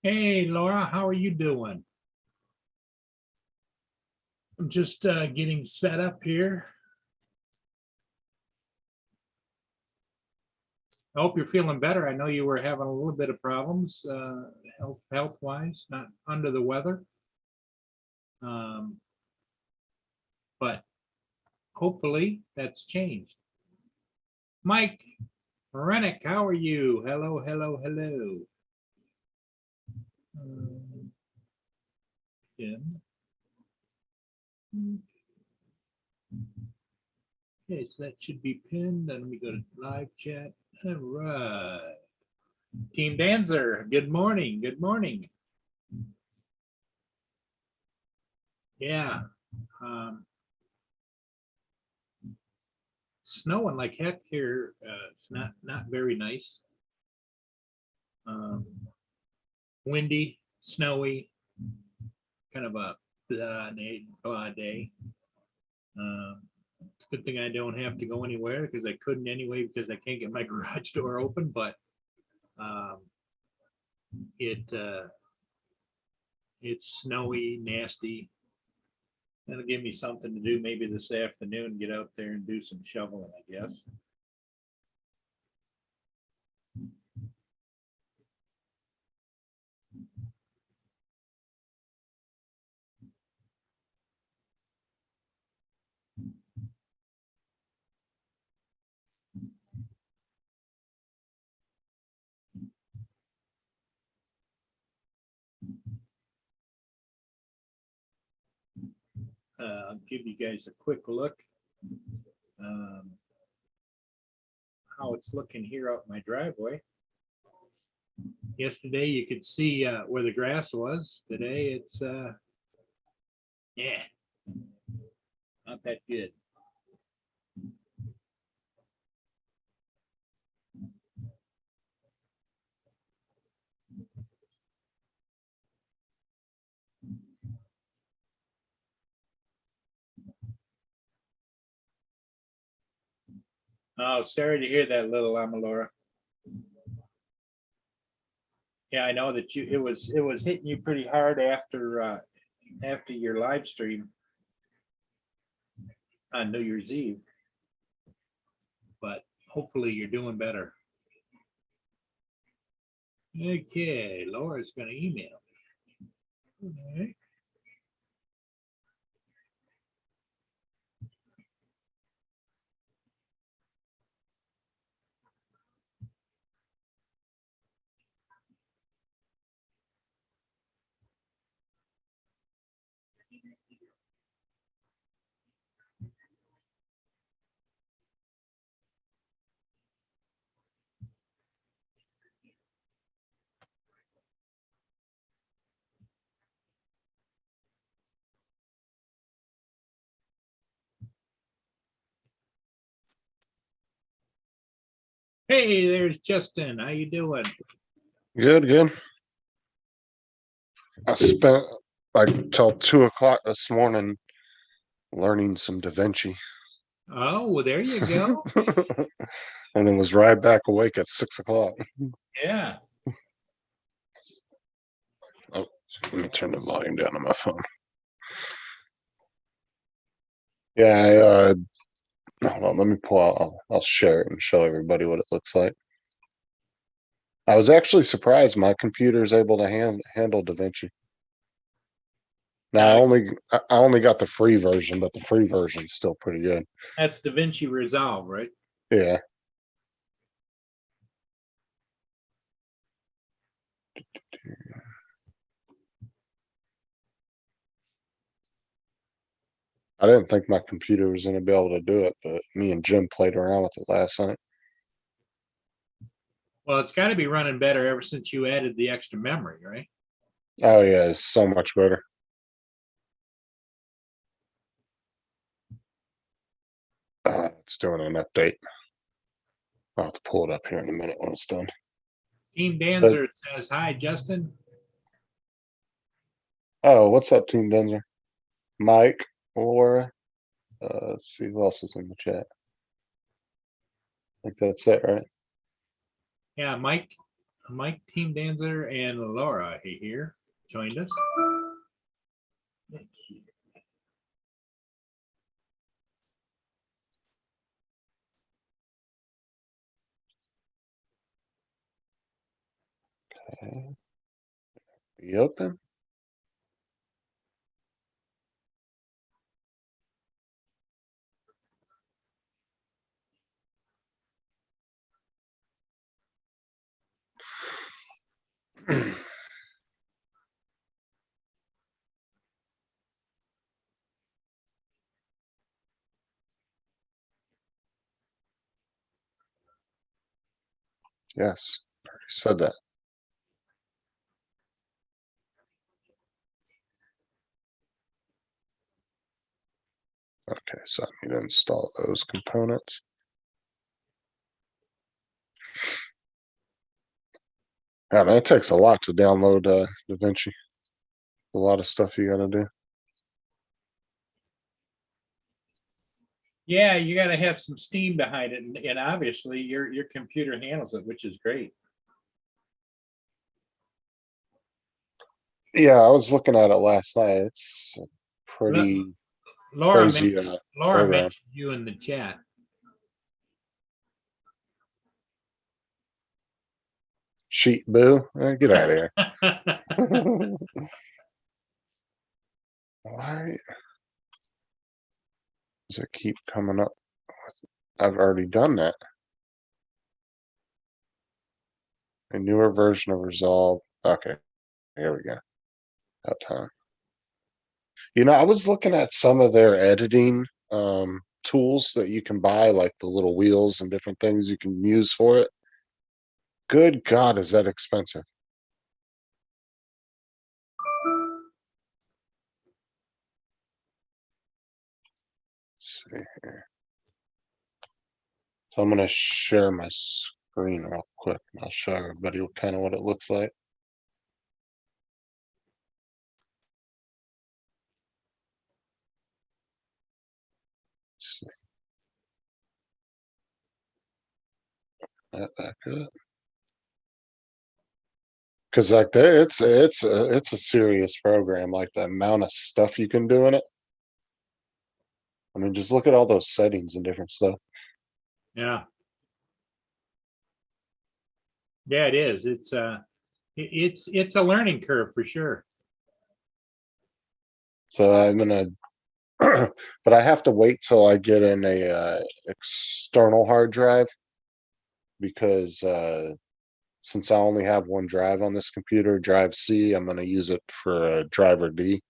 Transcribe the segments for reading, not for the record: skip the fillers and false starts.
Hey, Laura, how are you doing? I'm just getting set up here. I hope you're feeling better. I know you were having a little bit of problems, health wise, not under the weather. Um, but hopefully that's changed. Mike Rennick, how are you? Hello, hello, hello. Jim. Okay, so that should be pinned. Then let me go to live chat. All right. Team Danzer, good morning. Good morning. Yeah. Um, snowing like heck here. It's not very nice. Um, windy, snowy, kind of a blah day. It's a good thing I don't have to go anywhere because I couldn't anyway because I can't get my garage door open. But um, it's snowy, nasty. That'll give me something to do maybe this afternoon. Get out there and do some shoveling, I guess. I'll give you guys a quick look um, how it's looking here out my driveway. Yesterday you could see where the grass was. Today it's yeah, not that good. Oh, sorry to hear that, little Amalora. Yeah, I know that it was hitting you pretty hard after your live stream on New Year's Eve, but hopefully you're doing better. Okay, Laura's gonna email me. All right. Hey, there's Justin. How you doing? Good, good. I spent like till 2 o'clock this morning learning some Da Vinci. Oh, well, there you go. And then was right back awake at 6 o'clock. Yeah. Oh, let me turn the volume down on my phone. Yeah, hold on, let me pull out. I'll share it and show everybody what it looks like. I was actually surprised my computer is able to handle Da Vinci. Now I only got the free version, but the free version is still pretty good. That's Da Vinci Resolve, right? Yeah. I didn't think my computer was going to be able to do it, but me and Jim played around with it last night. Well, it's got to be running better ever since you added the extra memory, right? Oh yeah, it's so much better. It's doing an update. I'll have to pull it up here in a minute when it's done. Team Danzer says, hi, Justin. Oh, what's up, Team Denzer? Mike, Laura. Let's see who else is in the chat. I think that's it, right? Yeah, Mike. Mike Team Dancer and Laura here joined us. Okay. Be open. Yes, already said that. Okay, so I need to install those components. Yeah, man, it takes a lot to download DaVinci. A lot of stuff you gotta do. Yeah, you got to have some steam behind it, and obviously your computer handles it, which is great. Yeah, I was looking at it last night. It's a pretty Laura crazy Laura program. mentioned you in the chat. Sheet boo, get out of here. Why does it keep coming up with, I've already done that. A newer version of Resolve. Okay, here we go. That time. You know, I was looking at some of their editing tools that you can buy, like the little wheels and different things you can use for it. Good God, is that expensive? Let's see here. So I'm gonna share my screen real quick and I'll show everybody what kind of what it looks like. Let's see. That back up. Cause like it's a serious program, like the amount of stuff you can do in it. I mean, just look at all those settings and different stuff. Yeah. Yeah, it is. It's a learning curve for sure. So I'm gonna, but I have to wait till I get in a external hard drive because since I only have one drive on this computer, drive C, I'm gonna use it for driver D.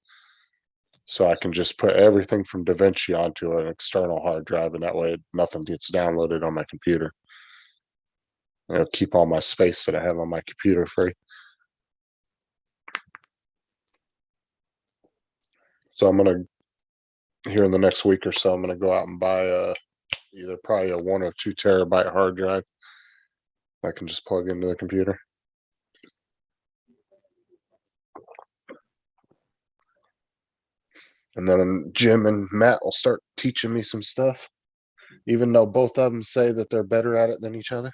So I can just put everything from DaVinci onto an external hard drive, and that way nothing gets downloaded on my computer. It'll keep all my space that I have on my computer free. So I'm gonna, here in the next week or so, I'm gonna go out and buy either probably a 1 or 2 terabyte hard drive I can just plug into the computer. And then Jim and Matt will start teaching me some stuff, even though both of them say that they're better at it than each other.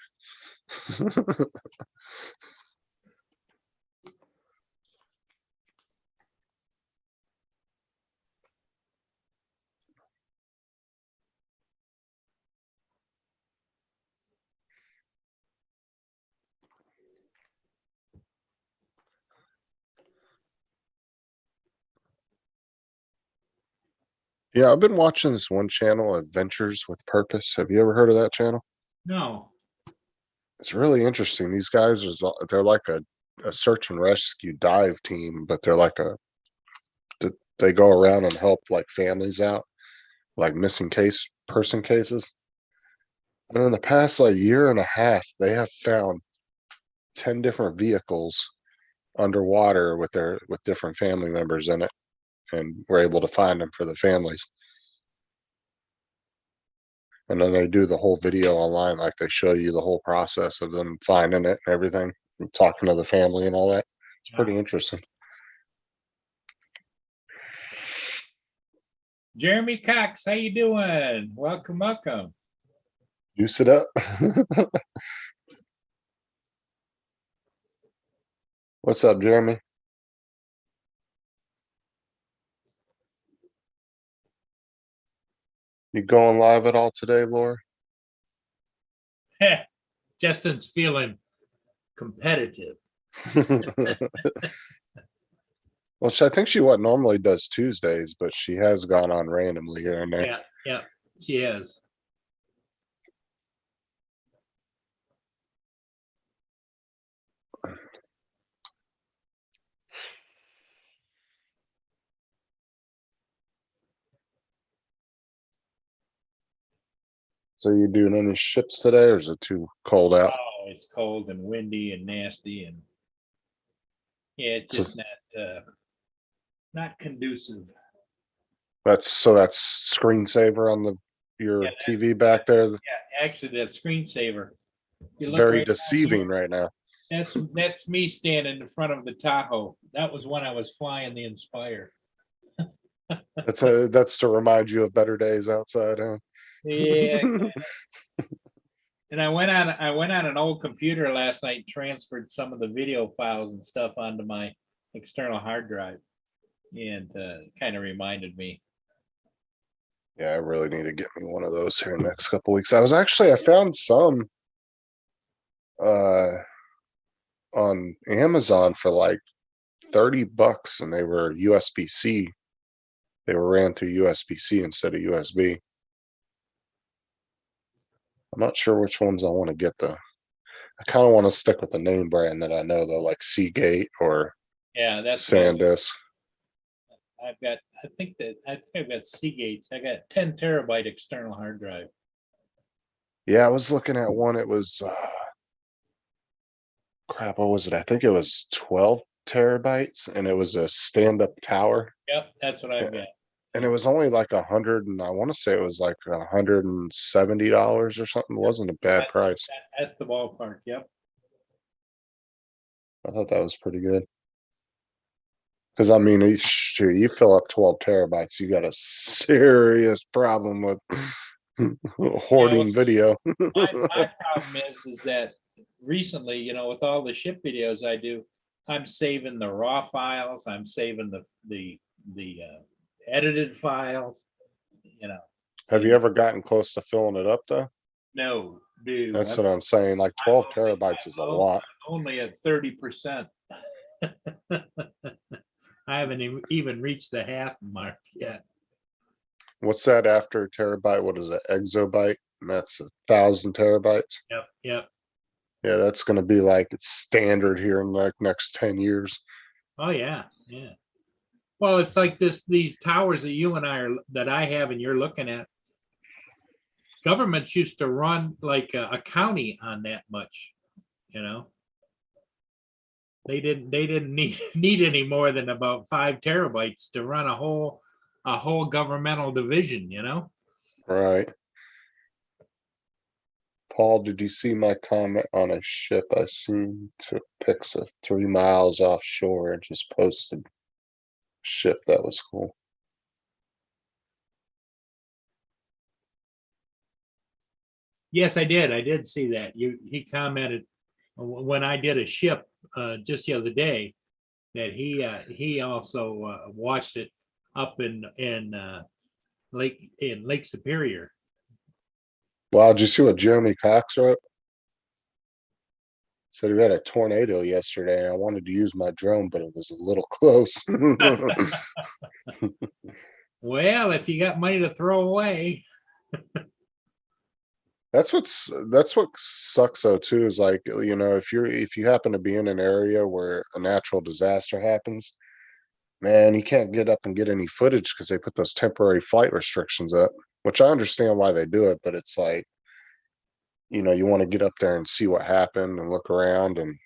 Yeah, I've been watching this one channel, Adventures with Purpose. Have you ever heard of that channel? No. It's really interesting. These guys they're like a search and rescue dive team, but they're like they go around and help like families out, like missing person cases. And in the past like year and a half, they have found 10 different vehicles underwater with different family members in it, and we're able to find them for the families. And then they do the whole video online, like they show you the whole process of them finding it and everything, and talking to the family and all that. It's Yeah. pretty interesting. Jeremy Cox, how you doing? Welcome, welcome. Juice it up. What's up, Jeremy? You going live at all today, Laura? Justin's feeling competitive. Well, I think she what normally does Tuesdays, but she has gone on randomly here and there. Yeah, yeah, she is. So you doing any ships today, or is it too cold out? Oh, it's cold and windy and nasty, and yeah, it's So just not conducive. that's screensaver on your Yeah, TV back there. yeah. Actually, that screensaver. It's You look very right down here. deceiving right now. That's me standing in front of the Tahoe. That was when I was flying the Inspire. That's to remind you of better days outside, huh? Yeah. And I went on an old computer last night, and transferred some of the video files and stuff onto my external hard drive, and kind of reminded me. Yeah, I really need to get me one of those here in the next couple weeks. I found some uh on Amazon for like $30 and they were USB-C. They were ran through USB-C instead of USB. I'm not sure which ones I want to get though. I kind of want to stick with the name brand that I know though, like Seagate or Yeah, that's what SanDisk. I've got. I think I've got Seagates. I got 10 terabyte external hard drive. Yeah, I was looking at one. It was crap, what was it? I think it was 12 terabytes and it was a stand-up tower. Yep, that's what I've got. And it was only like 100, and I want to say it was like $170 or something. It wasn't a bad price. That's the ballpark. Yep. I thought that was pretty good. Because I mean, shoot, you fill up 12 terabytes, you got a serious problem with hoarding video. My problem is that recently, with all the ship videos I do, I'm saving the raw files. I'm saving the edited files. Have you ever gotten close to filling it up though? No, dude. That's what I'm saying. Like 12 terabytes is a lot. Only at 30%. I haven't even reached the half mark yet. What's that after a terabyte? What is it? Exabyte? And that's 1,000 terabytes. Yep, yep. Yeah, that's going to be like standard here in like next 10 years. Oh yeah, yeah. Well, it's like these towers that I have and you're looking at. Governments used to run like a county on that much, They didn't need any more than about 5 terabytes to run a whole governmental division, Right. Paul, did you see my comment on a ship I seen took pics of 3 miles offshore and just posted ship? That was cool. Yes, I did. I did see that. He commented when I did a ship just the other day that he also watched it up in Lake Superior. Wow, did you see what Jeremy Cox wrote? Said we had a tornado yesterday and I wanted to use my drone, but it was a little close. Well, if you got money to throw away. That's what sucks though too, is like, if you happen to be in an area where a natural disaster happens, man, you can't get up and get any footage because they put those temporary flight restrictions up, which I understand why they do it, but it's like, you want to get up there and see what happened and look around. And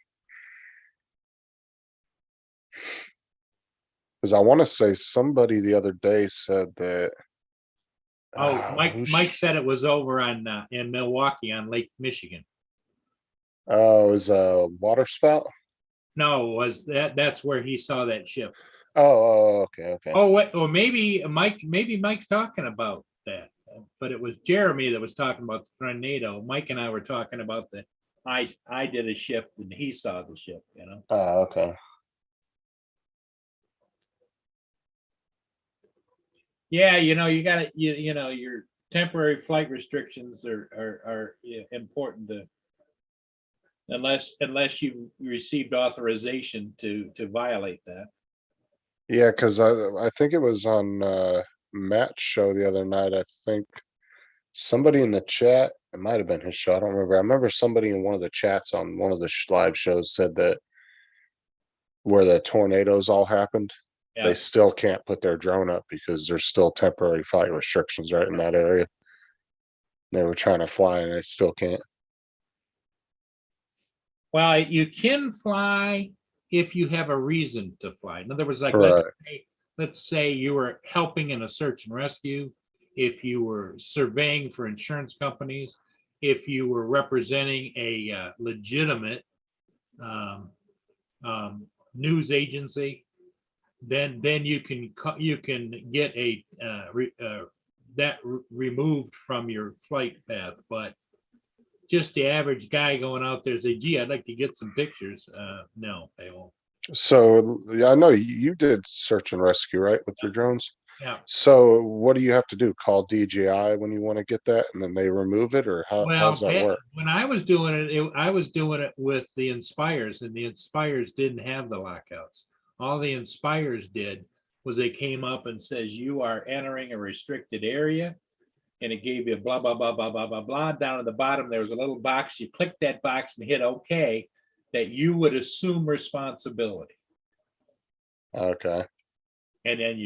because I want to say somebody the other day said that Mike said it was over in Milwaukee on Lake Michigan. Oh, it was a water spout. No, was that's where he saw that ship. Okay. Oh, wait, or maybe Mike's talking about that, but it was Jeremy that was talking about the tornado. Mike and I were talking about I did a ship and he saw the ship. Oh, okay. Yeah, you gotta, your temporary flight restrictions are important to, unless you received authorization to violate that. Yeah, because I think it was on Matt's show the other night. I think somebody in the chat, it might have been his show. I don't remember. I remember somebody in one of the chats on one of the live shows said that where the tornadoes all happened, they Yeah. still can't put their drone up because there's still temporary flight restrictions right in that area. They were trying to fly and they still can't. Well, you can fly if you have a reason to fly. In other words, like Right. let's say you were helping in a search and rescue, if you were surveying for insurance companies, if you were representing a legitimate um, news agency, then you can get a that removed from your flight path. But just the average guy going out there say, gee, I'd like to get some pictures. No, they won't. So yeah, I know you did search and rescue, right, with your drones? Yeah. So what do you have to do? Call DJI when you want to get that and then they remove it, or how's Well, that work? when I was doing I was doing it with the Inspires, and the Inspires didn't have the lockouts. All the Inspires did was they came up and says, you are entering a restricted area, and it gave you blah, blah, blah, blah, blah, blah, blah. Down at the bottom, there was a little box. You click that box and hit OK, that you would assume responsibility. Okay. And then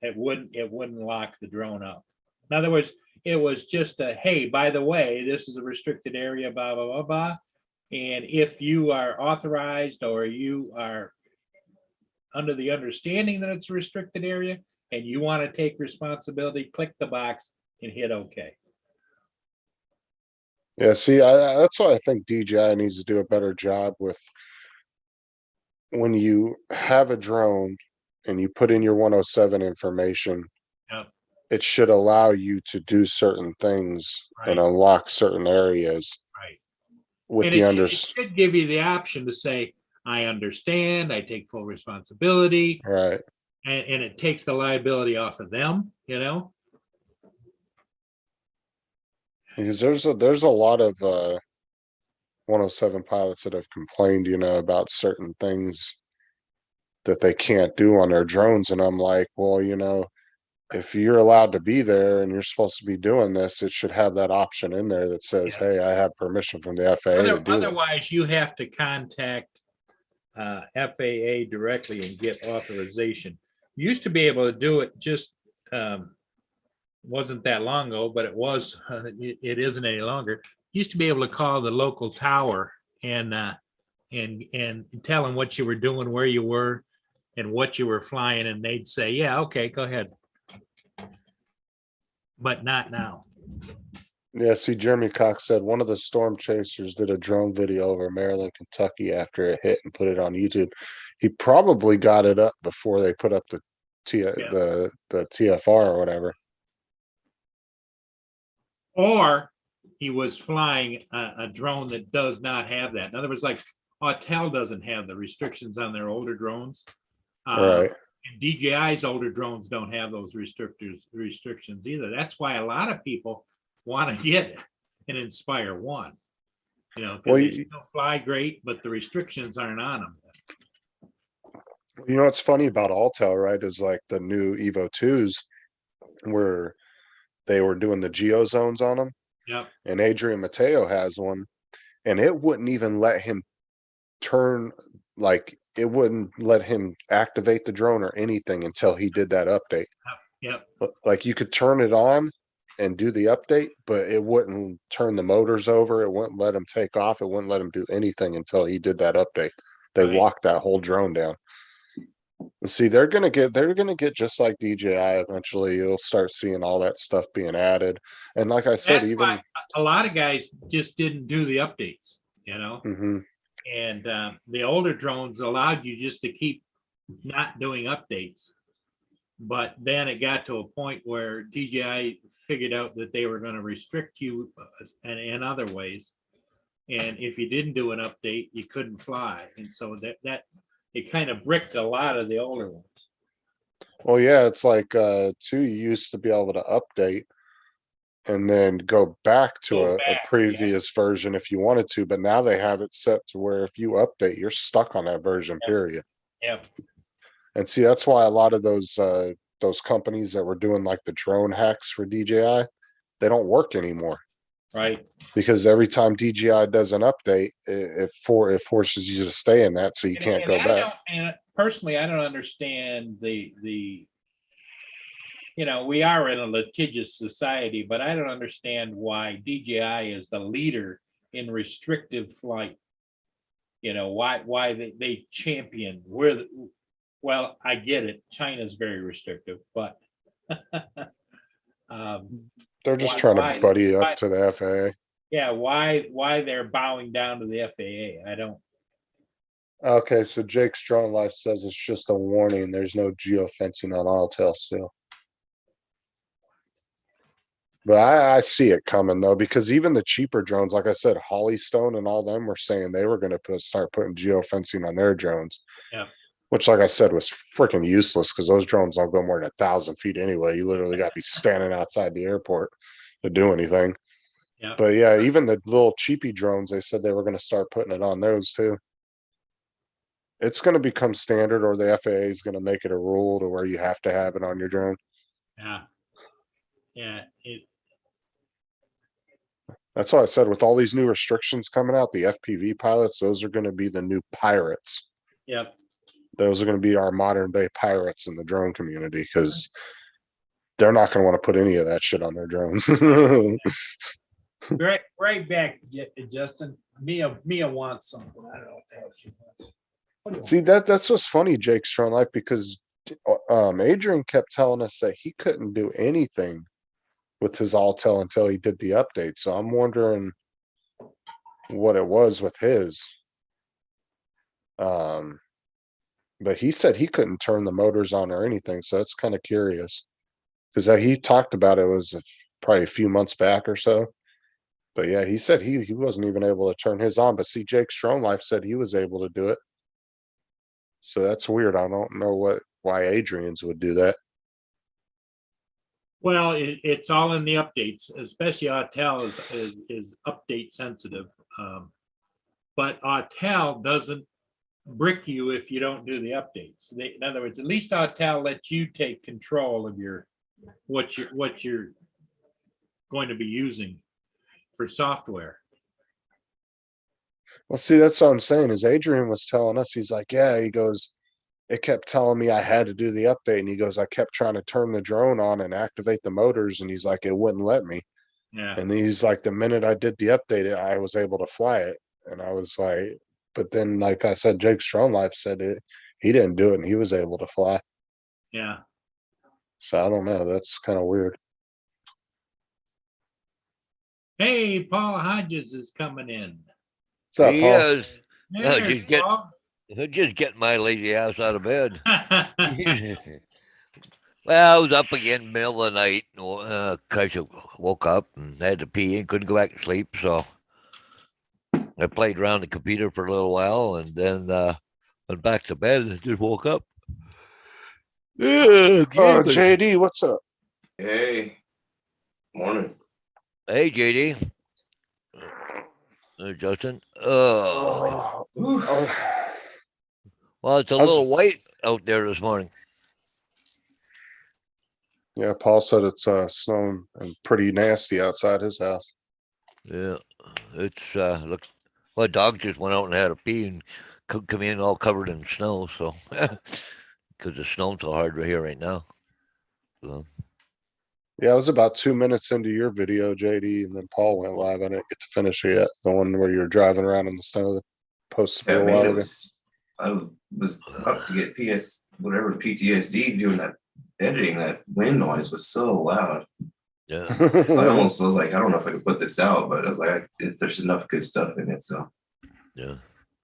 it wouldn't lock the drone up. In other words, it was just a, hey, by the way, this is a restricted area, blah, blah, blah, blah. And if you are authorized or you are under the understanding that it's a restricted area and you want to take responsibility, click the box and hit OK. Yeah, see, that's why I think DJI needs to do a better job with when you have a drone and you put in your 107 information, Yep. it should allow you to do certain things and Right. unlock certain areas Right. with And the it should give you the option to say, I understand, I take full responsibility, right. and it takes the liability off of them, Because there's a lot of 107 pilots that have complained, about certain things that they can't do on their drones. And I'm like, well, if you're allowed to be there and you're supposed to be doing this, it should have that option in there that says, Yeah. hey, I have permission from the FAA to do that. Otherwise, you have to contact FAA directly and get authorization. You used to be able to do it just wasn't that long ago, but it isn't any longer. You used to be able to call the local tower and tell them what you were doing, where you were, and what you were flying, and they'd say, yeah, okay, go ahead. But not now. Yeah, see, Jeremy Cox said one of the storm chasers did a drone video over Maryland, Kentucky after it hit and put it on YouTube. He probably got it up before they put up the TFR or whatever. Or he was flying a drone that does not have that. In other words, like Autel doesn't have the restrictions on their older drones. Right. And DJI's older drones don't have those restrictions either. That's why a lot of people want to get an Inspire 1, because they still fly great, but the restrictions aren't on them. What's funny about Autel, right, is like the new Evo 2s where they were doing the geo zones on them. Yep. And Adrian Mateo has one, and it wouldn't even let him it wouldn't let him activate the drone or anything until he did that update. Yep. Like you could turn it on and do the update, but it wouldn't turn the motors over. It wouldn't let him take off. It wouldn't let him do anything until he did that update. They locked that whole drone down. And see, they're gonna get just like DJI eventually. You'll start seeing all that stuff being added. And like I said, That's even why a lot of guys just didn't do the updates, Mhm. and the older drones allowed you just to keep not doing updates. But then it got to a point where DJI figured out that they were going to restrict you in other ways. And if you didn't do an update, you couldn't fly. And so that it kind of bricked a lot of the older ones. Well, yeah, it's like, too, you used to be able to update and then go back to Go a back, yeah. previous version if you wanted to, but now they have it set to where if you update, you're stuck on that version, Yep. period. Yep. And see, that's why a lot of those companies that were doing like the drone hacks for DJI, they don't work anymore. Right. Because every time DJI does an update, it forces you to stay in that, so you can't go back. And personally, I don't understand we are in a litigious society, but I don't understand why DJI is the leader in restrictive flight. Why they champion well, I get it. China's very restrictive, but They're just why- trying why- to buddy why- up to the FAA. yeah, why they're bowing down to the FAA? I don't. Okay, so Jake's Drone Life says it's just a warning. There's no geofencing on Alltel still. But I see it coming though, because even the cheaper drones, like I said, Hollystone and all them were saying they were going to start putting geofencing on their drones. Yeah. Which, like I said, was freaking useless because those drones don't go more than 1,000 feet anyway. You literally got to be standing outside the airport to do anything. Yeah. But yeah, even the little cheapy drones, they said they were going to start putting it on those too. It's going to become standard, or the FAA is going to make it a rule to where you have to have it on your drone. Yeah. Yeah. That's why I said with all these new restrictions coming out, the FPV pilots, those are going to be the new pirates. Yep. Those are going to be our modern day pirates in the drone community because they're not going to want to put any of that shit on their drones. Right back, Justin. Mia wants something. I don't know what the hell she wants. What do you See, that's what's funny, Jake's Drone Life, because Adrian kept telling us that he couldn't do anything with his Alltel until he did the update. So I'm wondering what it was with his. But he said he couldn't turn the motors on or anything, so that's kind of curious. Because he talked about it was probably a few months back or so. But yeah, he said he wasn't even able to turn his on. But see, Jake's Drone Life said he was able to do it. So that's weird. I don't know why Adrian's would do that. Well, it's all in the updates, especially Autel is update sensitive. But Autel doesn't brick you if you don't do the updates. In other words, at least Autel lets you take control of what you're going to be using for software. Well, see, that's what I'm saying is Adrian was telling us, he's like, yeah, he goes, it kept telling me I had to do the update. And he goes, I kept trying to turn the drone on and activate the motors. And he's like, it wouldn't let me. Yeah. And he's like, the minute I did the update, I was able to fly it. And I was like, but then, like I said, Jake's Drone Life said he didn't do it and he was able to fly. Yeah. So I don't know. That's kind of weird. Hey, Paul Hodges is coming in. What's up, He Paul? is. Hey, Paul. Just getting my lazy ass out of bed. Well, I was up again middle of the night. Cause I woke up and had to pee and couldn't go back to sleep. So I played around the computer for a little while and then went back to bed and just woke up. JD, what's up? Hey, morning. Hey, JD. Justin. Oh, well, it's a How's- little white out there this morning. Yeah, Paul said it's snowing and pretty nasty outside his house. Yeah, it's looks. Well, dog just went out and had a pee and come in all covered in snow. So, because it's snowing so hard right here right now. So, Yeah, I was about 2 minutes into your video, JD, and then Paul went live. I didn't get to finish it yet. The one where you were driving around in the snow that posted a Yeah, little man, while it ago. was. I was up to get PTSD doing that editing. That wind noise was so loud. yeah, I almost was like, I don't know if I could put this out, but I was like, there's enough good stuff in it. So, yeah.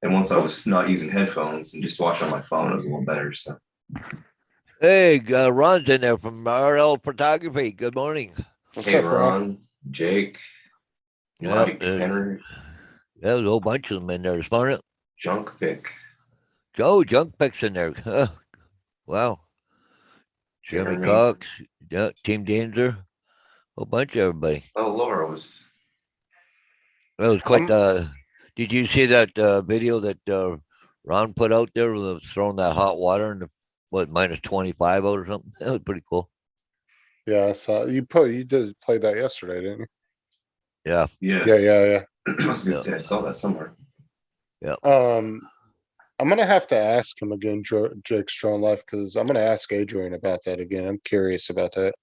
and once I was not using headphones and just watching on my phone, it was a little better. So, Hey, Ron's in there from RL Photography. Good morning. What's hey, up, Ron? Ron, Jake, Yep, Mike, Henry, Yeah, there's a whole bunch of them in there this morning. Junk Pick. Joe Junk Pick's in there. Wow. Jeremy Jeremy. Cox, yeah, Team Danger, a bunch of everybody. Oh, Laura was. That was quite. Um, Did you see that video that Ron put out there with throwing that hot water in the minus 25 out or something? That was pretty cool. Yeah, I saw you did play that yesterday, didn't you? Yeah, Yes. Yeah. I was gonna Yeah. say I saw that somewhere. I'm gonna have to ask him again, Jake Strong Life, because I'm gonna ask Adrian about that again. I'm curious about that.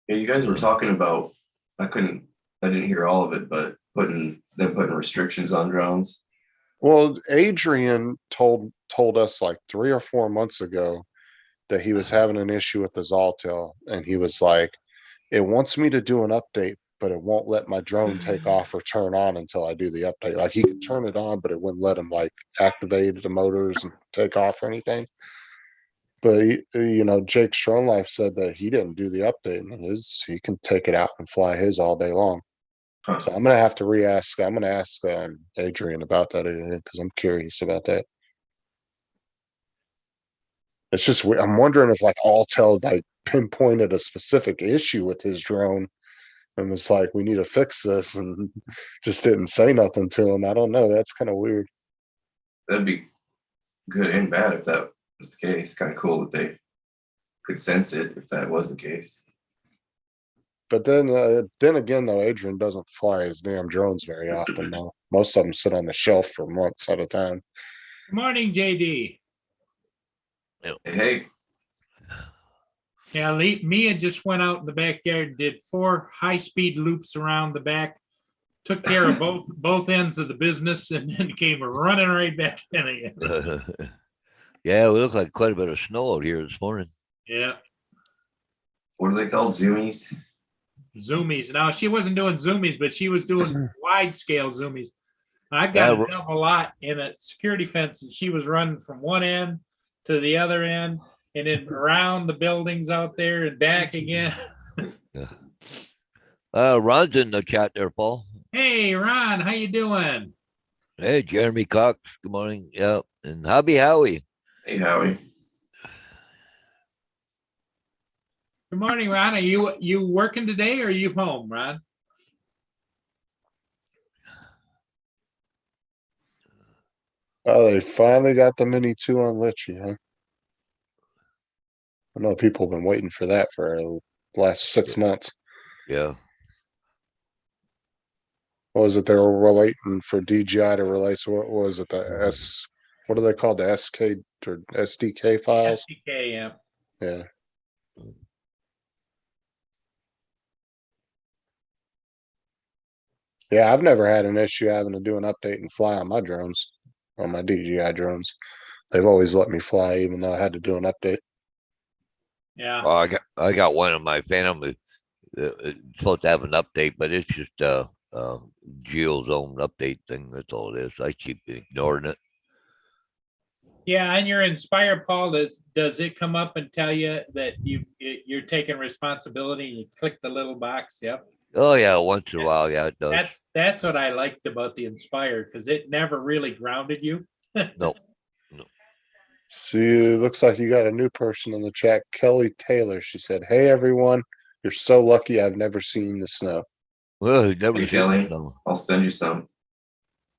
Yeah, you guys were talking about. I didn't hear all of it, but putting restrictions on drones. Well, Adrian told us like 3 or 4 months ago that he was having an issue with his Altel, and he was like, "It wants me to do an update, but it won't let my drone take off or turn on until I do the update. Like he could turn it on, but it wouldn't let him like activate the motors and take off or anything." But Jake Strong Life said that he didn't do the update, and he can take it out and fly his all day long. Huh. So I'm gonna have to re-ask. I'm gonna ask Adrian about that again because I'm curious about that. It's just I'm wondering if like Altel like pinpointed a specific issue with his drone and was like, "We need to fix this," and just didn't say nothing to him. I don't know. That's kind of weird. That'd be good and bad if that was the case. Kind of cool that they could sense it if that was the case. But then again, though, Adrian doesn't fly his damn drones very often. Though most of them sit on the shelf for months at a time. Good morning, JD. Hey, Yeah, Mia just went out in the backyard, did 4 high-speed loops around the back, took care of both ends of the business, and then came running right back in again. yeah, we look like quite a bit of snow out here this morning. Yeah, what are they called? Zoomies? zoomies. Now she wasn't doing zoomies, but she was doing wide scale zoomies. I've got Yeah, a double lot in a security fence, and she was running from one end to the other end, and then around the buildings out there and back again. Ron's in the chat there, Paul. Hey, Ron, how you doing? Hey, Jeremy Cox. Good morning. Yeah, and Hobby Howie. Hey, Howie. Good morning, Ron. Are you working today or are you home, Ron? Oh, they finally got the Mini 2 on Litchi, huh? I know people have been waiting for that for the last 6 months. Yeah. What was it they were relating for DJI to release? What was it? What are they called? The SK or SDK files? SDK, yeah. Yeah. Yeah, I've never had an issue having to do an update and fly on my drones, on my DJI drones. They've always let me fly, even though I had to do an update. Yeah. Oh, I got one of my Phantom. It's supposed to have an update, but it's just Geo's own update thing. That's all it is. I keep ignoring it. Yeah, and your Inspire, Paul, does it come up and tell you that you're taking responsibility? You click the little box. Yep. Oh yeah, once in a while, yeah, it does. That's what I liked about the Inspire, because it never really grounded you. No. See, looks like you got a new person in the chat, Kelly Taylor. She said, "Hey everyone, you're so lucky I've never seen the snow." Well, never Hey, seen Kelly. snow. I'll send you some.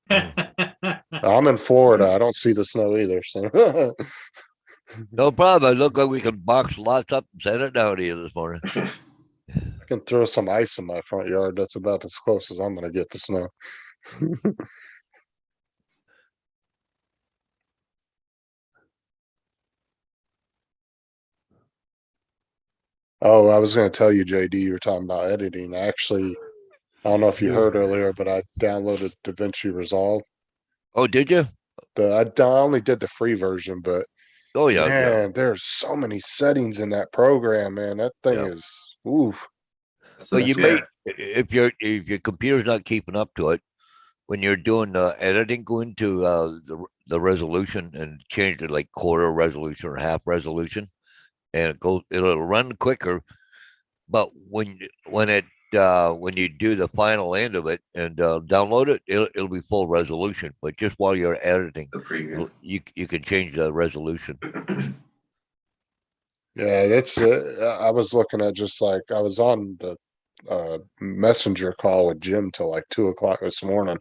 I'm in Florida. I don't see the snow either. So No problem. I look like we can box lots up and send it down to you this morning. I can throw some ice in my front yard. That's about as close as I'm going to get to snow. Oh, I was going to tell you, JD, you were talking about editing. Actually, I don't know if you heard earlier, but I downloaded DaVinci Resolve. Oh, did you? I only did the free version, but Oh yeah, man, there's so many settings in that program, man. That thing Yeah. is oof. So, But you yeah, may, if your computer's not keeping up to it, when you're doing editing, go into the resolution and change it like quarter resolution or half resolution, and it'll run quicker. But when you do the final end of it and download it, it'll be full resolution. But just while you're editing, the preview. you can change the resolution. Yeah, that's it. I was looking at just like, I was on the messenger call with Jim till like 2 o'clock this morning.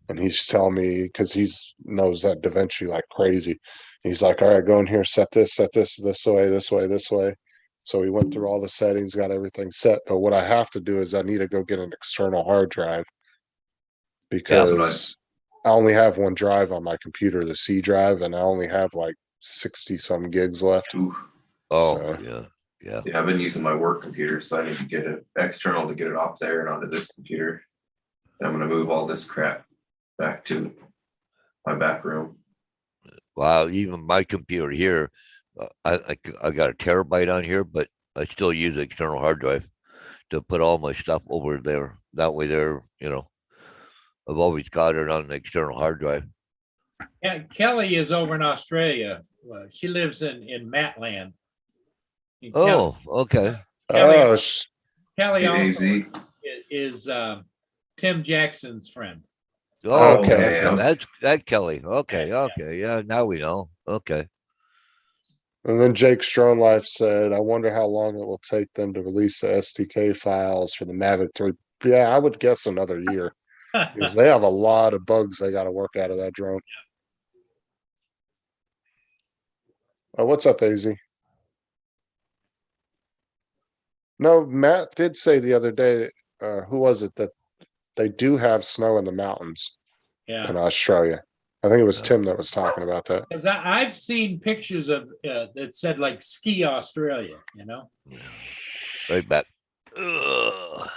And he's telling me, cause knows that DaVinci like crazy. He's like, all right, go in here, set this this way, this way, this way. So he went through all the settings, got everything set. But what I have to do is I need to go get an external hard drive. That's what I- Because I only have one drive on my computer, the C drive, and I only have like 60 some gigs left. Ooh, Oh, So- yeah, yeah. yeah, I've been using my work computer, so I need to get an external to get it off there and onto this computer. And I'm gonna move all this crap back to my back room. Wow, even my computer here, I got a terabyte on here, but I still use the external hard drive to put all my stuff over there. That way there, I've always got it on the external hard drive. Yeah, Kelly is over in Australia. She lives in Matland. And Oh, okay. Kelly- Oh, Kelly also AZ. is Tim Jackson's friend. Oh, Okay. okay. I was- That's that Kelly. Okay, Yeah, yeah. okay. Yeah, now we know. Okay. and then Jake Stronlife said, I wonder how long it will take them to release the SDK files for the Mavic 3. Yeah, I would guess another year. Because they have a lot of bugs they got to work out of that drone. Oh, what's up, AZ? No, Matt did say the other day, who was it, that they do have snow in the mountains Yeah, in Australia. I think it was Yeah. Tim that was talking about that. because I've seen pictures of that said like Ski Australia, Right back. Ugh.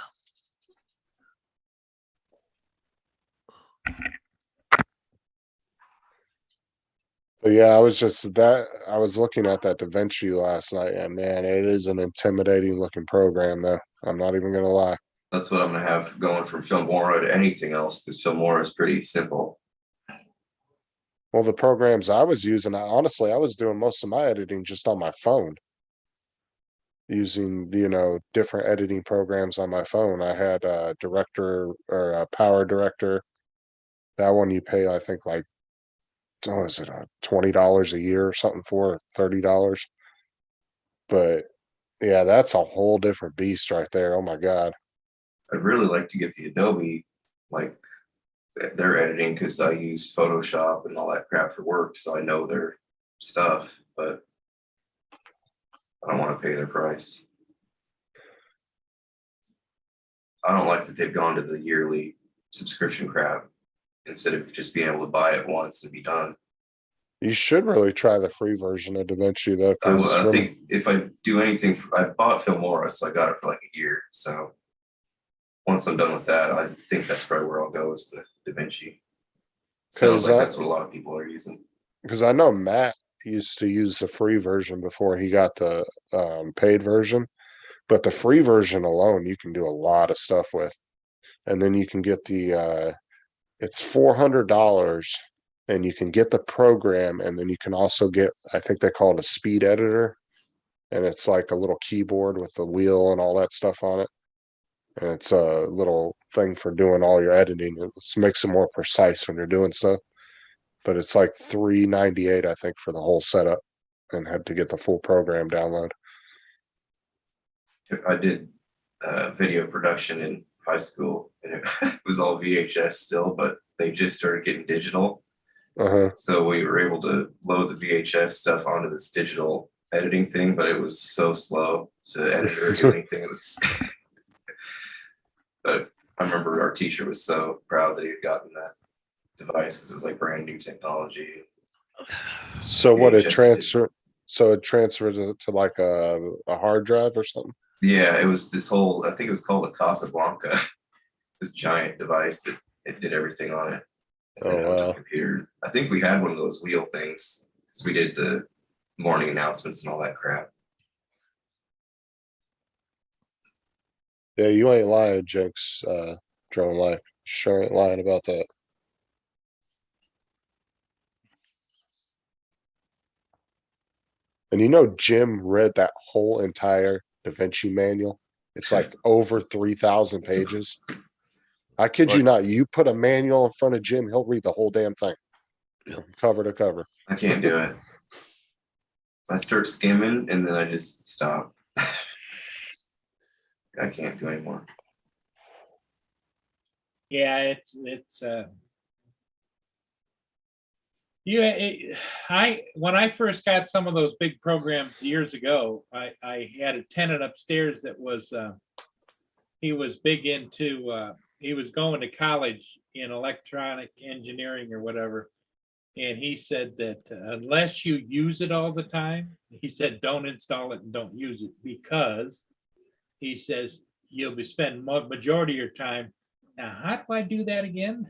But yeah, I was looking at that DaVinci last night, and man, it is an intimidating looking program though. I'm not even gonna lie. That's what I'm gonna have going from Filmora to anything else, because Filmora is pretty simple. Well, the programs I was using, honestly, I was doing most of my editing just on my phone. Using, different editing programs on my phone. I had a director or a power director. That one you pay, I think, like, oh, is it $20 a year or something for $30? But yeah, that's a whole different beast right there. Oh my God. I'd really like to get the Adobe, like their editing, because I use Photoshop and all that crap for work, so I know their stuff, but I don't want to pay their price. I don't like that they've gone to the yearly subscription crap instead of just being able to buy it once and be done. You should really try the free version of DaVinci though. I think if I do anything, I bought Filmora, so I got it for like a year. So once I'm done with that, I think that's probably where I'll go, is the DaVinci. Sounds like that's what a lot of people are using. Because I know Matt used to use the free version before he got the paid version. But the free version alone, you can do a lot of stuff with. And then you can get it's $400 and you can get the program, and then you can also get, I think they call it a speed editor. And it's like a little keyboard with the wheel and all that stuff on it. And it's a little thing for doing all your editing. It makes it more precise when you're doing stuff. But it's like $398, I think, for the whole setup, and had to get the full program download. I did video production in high school, and it was all VHS still, but they just started getting digital. Uh-huh. So we were able to load the VHS stuff onto this digital editing thing, but it was so slow to edit or do anything. It was, but I remember our teacher was so proud that he had gotten that device, because it was like brand new technology. So what it VHS transfer? So it transferred to like a hard drive or something. Yeah, it was this whole, I think it was called a Casablanca, this giant device that it did everything on it. And then Oh, it went to the wow. computer. I think we had one of those wheel things, because we did the morning announcements and all that crap. Yeah, you ain't lying, Jenks. Drone Life sure ain't lying about that. And Jim read that whole entire DaVinci manual. It's like over 3,000 pages. I kid you Right. not. You put a manual in front of Jim, he'll read the whole damn thing, Yeah. cover to cover. I can't do it. I start skimming and then I just stop. I can't do anymore. Yeah, when I first got some of those big programs years ago, I had a tenant upstairs that was, he was big into, he was going to college in electronic engineering or whatever. And he said that unless you use it all the time, he said, don't install it and don't use it, because he says you'll be spending majority of your time. Now, how do I do that again?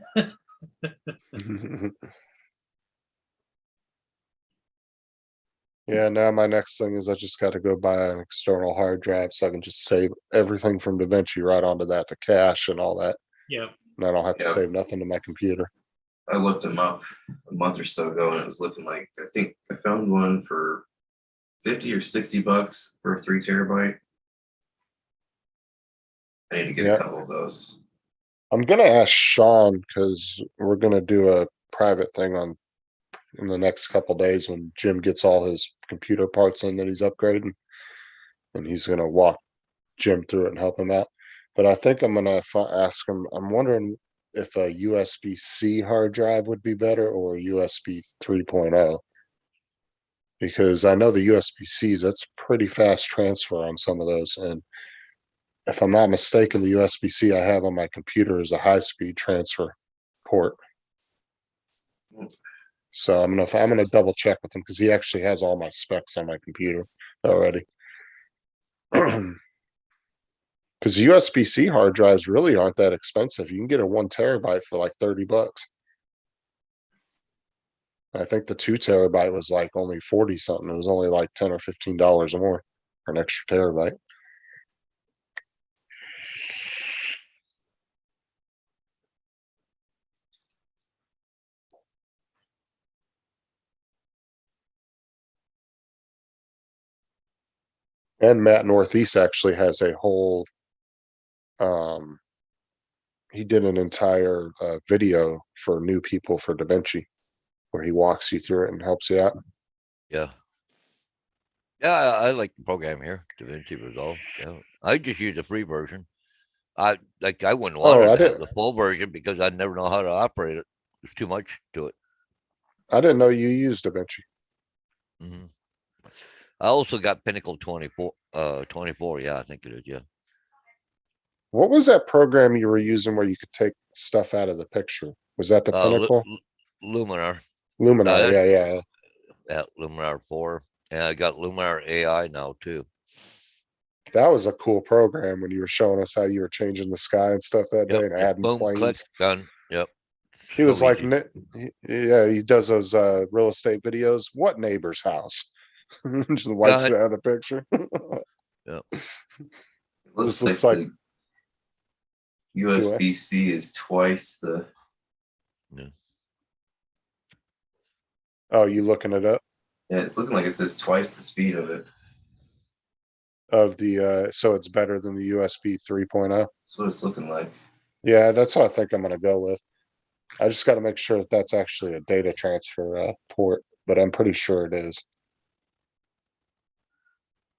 Yeah, now my next thing is I just gotta go buy an external hard drive so I can just save everything from DaVinci right onto that, the cache and all that. Yeah. And I don't have to Yeah. save nothing to my computer. I looked them up a month or so ago and it was looking like, I think I found one for 50 or 60 bucks for a 3 terabyte. I need to get Yeah. a couple of those. I'm gonna ask Sean, because we're gonna do a private thing in the next couple days when Jim gets all his computer parts in that he's upgrading. And he's gonna walk Jim through it and help him out. But I think I'm gonna ask him, I'm wondering if a USB-C hard drive would be better or a USB 3.0. Because I know the USB-Cs, that's pretty fast transfer on some of those. And if I'm not mistaken, the USB-C I have on my computer is a high-speed transfer port. So I'm gonna double check with him because he actually has all my specs on my computer already. Because USB-C hard drives really aren't that expensive. You can get a 1 terabyte for like 30 bucks. I think the 2 terabyte was like only 40 something. It was only like $10 or $15 more for an extra terabyte. And Matt Northeast actually has a whole, he did an entire video for new people for DaVinci, where he walks you through it and helps you out. Yeah. Yeah, I like the program here, DaVinci Resolve. Yeah. I just use the free version. I wouldn't want Oh, I to have did. the full version because I'd never know how to operate it. There's too much to it. I didn't know you used DaVinci. Mhm. I also got Pinnacle 24. 24. Yeah, I think it is. Yeah. What was that program you were using where you could take stuff out of the picture? Was that the Pinnacle? Luminar. Luminar, yeah. Yeah, Luminar 4. And I got Luminar AI now too. That was a cool program when you were showing us how you were changing the sky and stuff that day and adding Boom, click, planes. done. Yep. He was So like, easy. yeah, he does those real estate videos. What neighbor's house? Just wipes Done. it out of the picture. Yep. It looks This looks like like the USB-C is twice the. Oh, you looking it up Yeah, it's looking like it says twice the speed of it. of the so it's better than the USB 3.0. That's what it's looking like. Yeah, that's what I think I'm gonna go with. I just got to make sure that that's actually a data transfer port, but I'm pretty sure it is.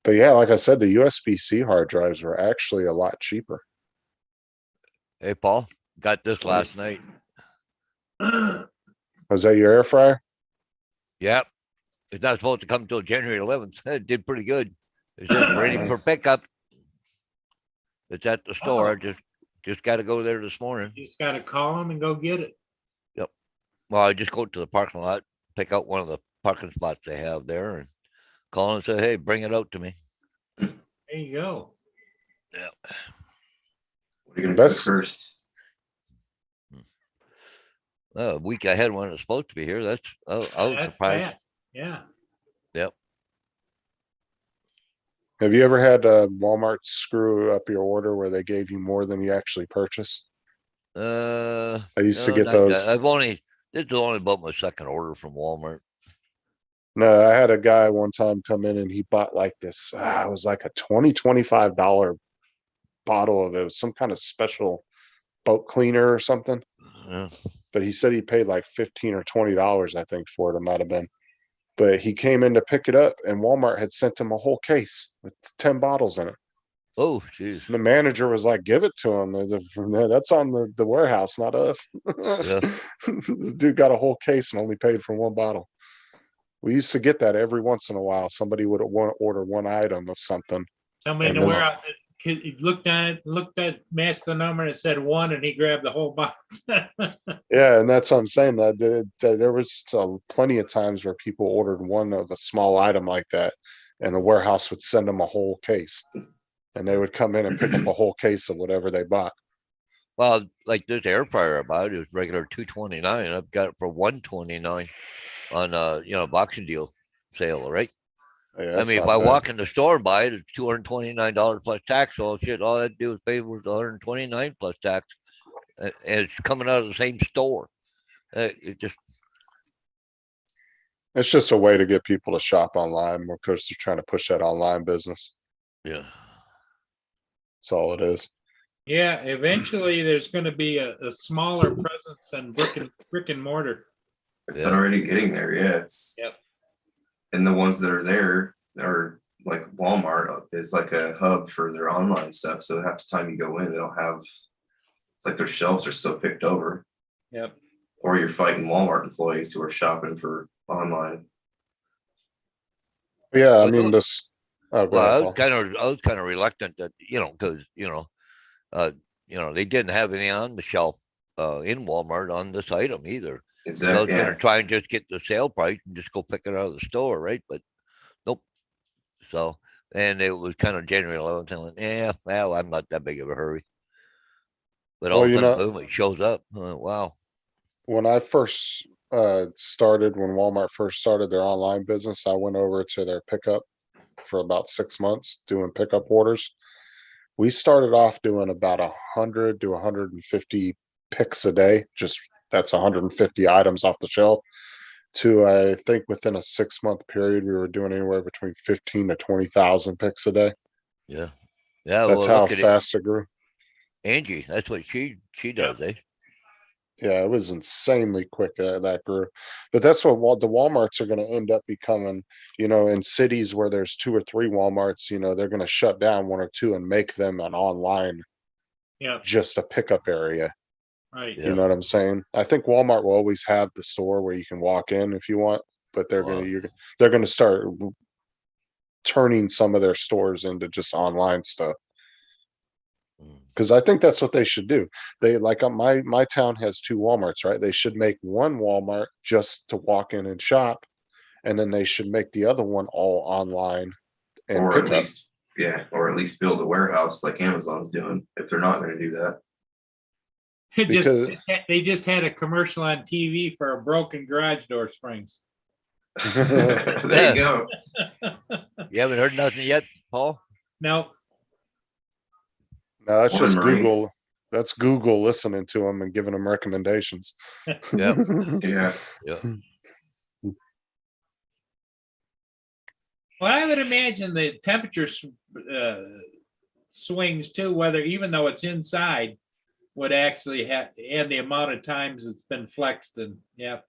But yeah, like I said, the USB-C hard drives were actually a lot cheaper. Hey, Paul, got this last Nice. night. Was that your air fryer? Yep. It's not supposed to come until January 11th. It did pretty good. It's just ready for Nice. pickup. It's at the store. Oh. Just got to go there this morning. You just gotta call them and go get it. Well, I just go to the parking lot, pick out one of the parking spots they have there, and call and say, "Hey, bring it out to me." There you go. Yeah. What are you gonna Best- cook first? A week ahead when it's supposed to be here. I was That's surprised. fast. Yeah. Yep. Have you ever had Walmart screw up your order where they gave you more than you actually purchased? I used to No, get not those. yet. This is only about my second order from Walmart. No, I had a guy one time come in and he bought like this. It was like a $25 bottle of it. It was some kind of special boat cleaner or something. Yeah. But he said he paid like $15 or $20, I think, for it. It might have been. But he came in to pick it up and Walmart had sent him a whole case with 10 bottles in it. Oh, jeez. The manager was like, give it to him. That's on the warehouse, not us. Yeah. This dude got a whole case and only paid for one bottle. We used to get that every once in a while. Somebody would order one item of something. Somebody in And the those- warehouse, he looked at it, looked at, matched the number and it said 1 and he grabbed the whole box. Yeah, and that's what I'm saying. That there was plenty of times where people ordered one of a small item like that, and the warehouse would send them a whole case, and they would come in and pick up a whole case of whatever they bought. Well, like this air fryer I bought, it was regular $229. I've got it for $129 on boxing deal sale, right? Yeah, I that's mean, if not I bad. walk in the store and buy it, it's $229 plus tax. So shit, all I do is pay was 129 plus tax, and it's coming out of the same store. It just It's just a way to get people to shop online because they're trying to push that online business. yeah. That's all it is. Yeah, eventually there's gonna be a smaller presence than brick and mortar. It's Yeah. already getting there, yeah, it's. Yep. And the ones that are there are like Walmart is like a hub for their online stuff, so half the time you go in, they don't have. It's like their shelves are so picked over, Yep. or you're fighting Walmart employees who are shopping for online. Yeah, I Well, mean no- this. Oh, go Well, ahead, I Paul. was kind of reluctant that because they didn't have any on the shelf in Walmart on this item either. So I was Exactly, gonna yeah. try and just get the sale price and just go pick it out of the store, right? But nope. So, and it was kind of January 11th. I went, yeah, well, I'm not that big of a hurry. But all Well, of a you sudden, know, boom, it shows up. Wow. when I first started, when Walmart first started their online business, I went over to their pickup for about 6 months doing pickup orders. We started off doing about 100 to 150 picks a day. Just that's 150 items off the shelf. To I think within a 6 month period, we were doing anywhere between 15 to 20,000 picks a day. Yeah. Yeah. That's Well, how look at it. fast it grew. Angie, that's what she does, eh? Yeah, it was insanely quick that grew. But that's what the Walmarts are going to end up becoming. In cities where there's 2 or 3 Walmarts, they're going to shut down 1 or 2 and make them an online, Yep. just a pickup area. Right. Yeah. You know what I'm saying? I think Walmart will always have the store where you can walk in if you want, but they're Wow. going to start turning some of their stores into just online stuff. Mm. Because I think that's what they should do. They like my town has 2 Walmarts, right? They should make one Walmart just to walk in and shop, and then they should make the other one all online and Or pick at up. least, yeah, or at least build a warehouse like Amazon's doing, if they're not gonna do that. It Because- they just had a commercial on TV for a broken garage door springs. There you go. You haven't heard nothing yet, Paul? No, No, that's just Morning, Marie. Google. That's Google listening to them and giving them recommendations. Yeah. Yeah, Yeah. well, I would imagine the temperature swings too, whether even though it's inside, would actually have, and the amount of times it's been flexed and yeah.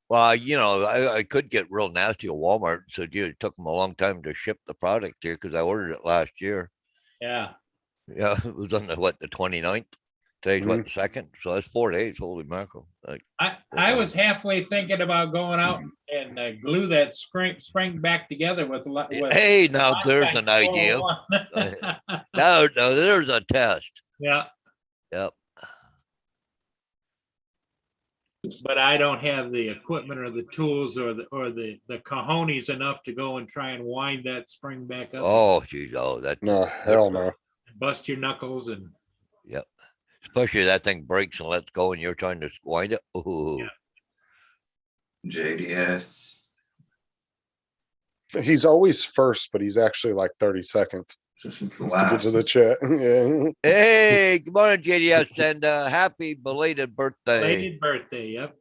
Well, I could get real nasty at Walmart. So, it took them a long time to ship the product here because I ordered it last year. Yeah. Yeah, it was on the 29th. Today's what, the 2nd? So that's 4 days. Holy mackerel! I was halfway thinking about going out and glue that spring back together with. Hey, now there's an idea. No, there's a test. Yeah, Yep. but I don't have the equipment or the tools or the cojones enough to go and try and wind that spring back up. Oh, geez. Oh, that. No, hell no. Bust your knuckles and Yep. Especially that thing breaks and lets go, and you're trying to wind it. Ooh. Yeah. JDS. He's always first, but he's actually like 32nd It's the to get to the last. chat. Yeah. Hey, good morning, JDS, and happy belated birthday. belated birthday. Yep.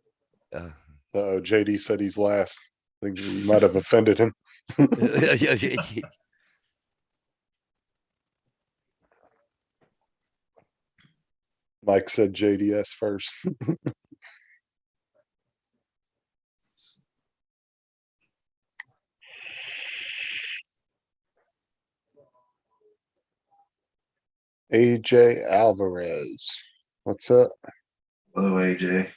JD said he's last. I think you might have offended him. Mike said JDS first. AJ Alvarez. What's up? Hello, AJ.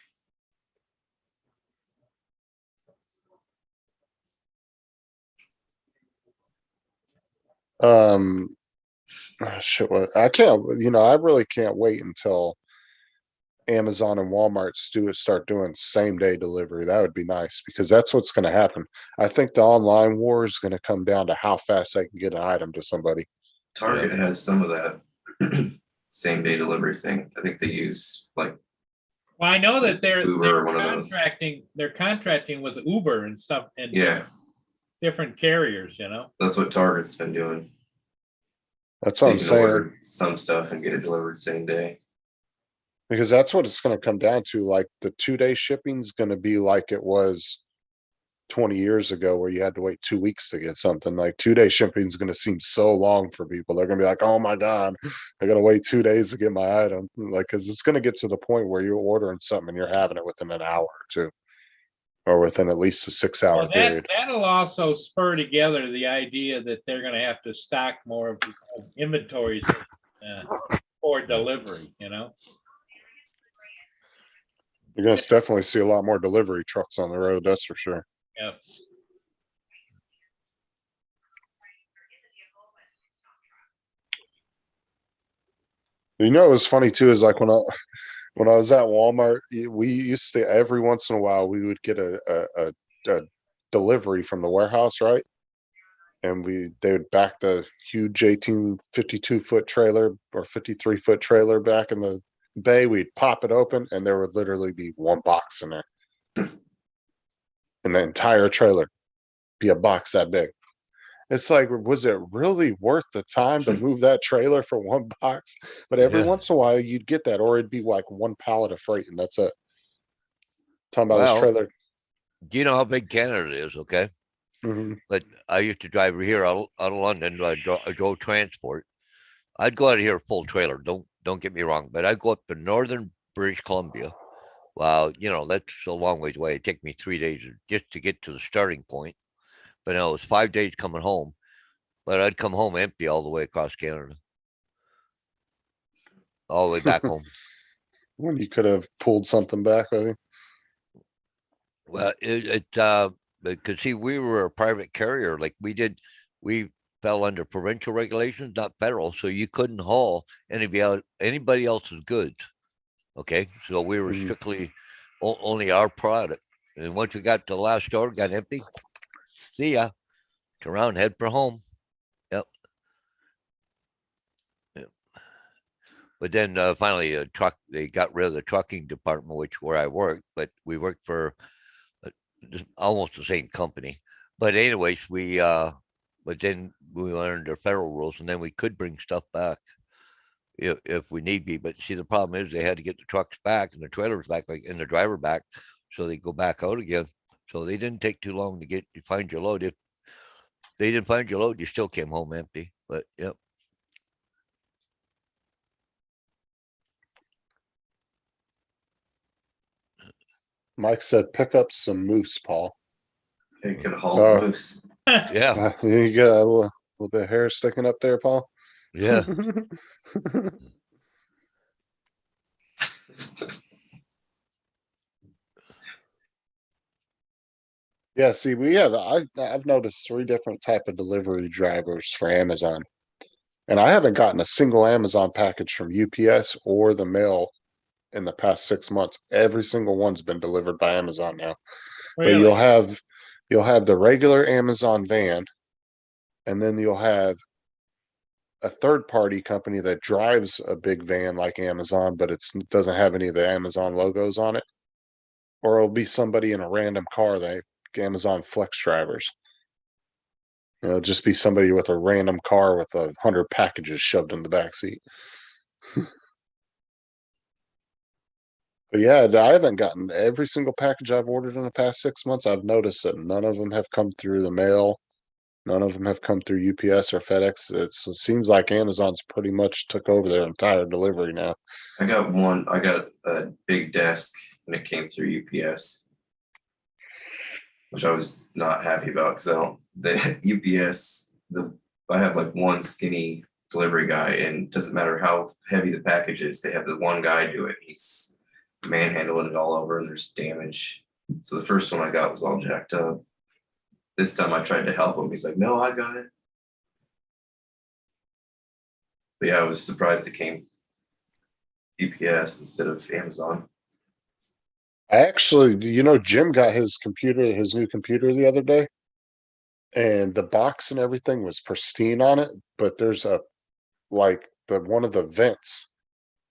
Shit, I can't, I really can't wait until Amazon and Walmart start doing same day delivery. That would be nice because that's what's gonna happen. I think the online war is gonna come down to how fast I can get an item to somebody. Target has some of that same day delivery thing. I think they use like Well, I know that Uber or one of those. they're contracting with Uber and stuff and Yeah, different carriers, you know? that's what Target's been doing. That's So what you I'm can saying, order some stuff and get it delivered same day. because that's what it's gonna come down to. Like the 2 day shipping's gonna be like it was 20 years ago where you had to wait 2 weeks to get something. Like 2 day shipping is going to seem so long for people. They're going to be like, oh my God, I got to wait 2 days to get my item. Like, cause it's going to get to the point where you're ordering something and you're having it within an hour or two, or within at least a 6 hour Well, period. that'll also spur together the idea that they're gonna have to stock more of inventories for delivery, you know? You're going to definitely see a lot more delivery trucks on the road. That's for sure. Yep. You know, it was funny too, is like when I was at Walmart, we used to every once in a while we would get a delivery from the warehouse, right? And they would back the huge 1852-foot trailer or 53-foot trailer back in the bay. We'd pop it open, and there would literally be one box in there, and the entire trailer be a box that big. It's like, was it really worth the time to move that trailer for one box? But every Yeah. once in a while, you'd get that, or it'd be like one pallet of freight, and that's it. Talking about this Well, trailer. do you know how big Canada is? Okay. Mhm. But I used to drive here out of London. I drove transport. I'd go out of here full trailer. Don't get me wrong, but I'd go up to northern British Columbia. Wow, that's a long ways away. It'd take me 3 days just to get to the starting point. But no, it was 5 days coming home. But I'd come home empty all the way across Canada, all the way back home. When you could have pulled something back, I think. Well, because see, we were a private carrier. Like we fell under provincial regulations, not federal, so you couldn't haul anybody else's goods. Okay, so we were Mhm. strictly only our product. And once we got to the last store, got empty. See ya. Turn around, head for home. Yep. Yep. But then finally, they got rid of the trucking department, where I worked. But we worked for almost the same company. But anyways, but then we learned the federal rules, and then we could bring stuff back if we need be. But see, the problem is they had to get the trucks back and the trailers back, like and the driver back, so they go back out again. So they didn't take too long to find your load. If they didn't find your load, you still came home empty. But yep. Mike said, pick up some moose, Paul. They could haul moose. Yeah. You got a little bit of hair sticking up there, Paul. Yeah. Yeah, see, I've noticed 3 different type of delivery drivers for Amazon. And I haven't gotten a single Amazon package from UPS or the mail in the past 6 months. Every single one's been delivered by Amazon now. But Really? you'll have the regular Amazon van, and then you'll have a third party company that drives a big van like Amazon, but it doesn't have any of the Amazon logos on it. Or it'll be somebody in a random car, like Amazon Flex drivers. It'll just be somebody with a random car with 100 packages shoved in the back seat. But yeah, I haven't gotten every single package I've ordered in the past 6 months. I've noticed that none of them have come through the mail None of them have come through UPS or FedEx. It seems like Amazon's pretty much took over their entire delivery now. I got one. I got a big desk, and it came through UPS, which I was not happy about because I don't. The UPS, I have like one skinny delivery guy, and it doesn't matter how heavy the package is, they have the one guy do it. He's manhandling it all over, and there's damage. So the first one I got was all jacked up. This time I tried to help him. He's like, "No, I got it." But yeah, I was surprised it came UPS instead of Amazon. I actually, Jim got his new computer the other day. And the box and everything was pristine on it, but there's one of the vents,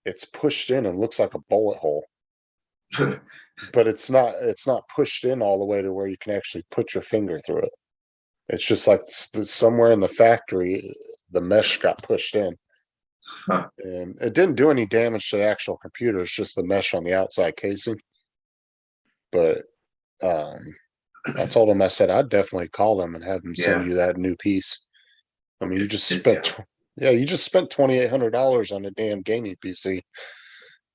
it's pushed in and looks like a bullet hole. But it's not pushed in all the way to where you can actually put your finger through it. It's just like somewhere in the factory, the mesh got pushed in. Huh. And it didn't do any damage to the actual computer. It's just the mesh on the outside casing. But I told him, I said, I'd definitely call them and have them send Yeah. you that new piece. I mean, you just Discount. spent, you just spent $2,800 on a damn gaming PC.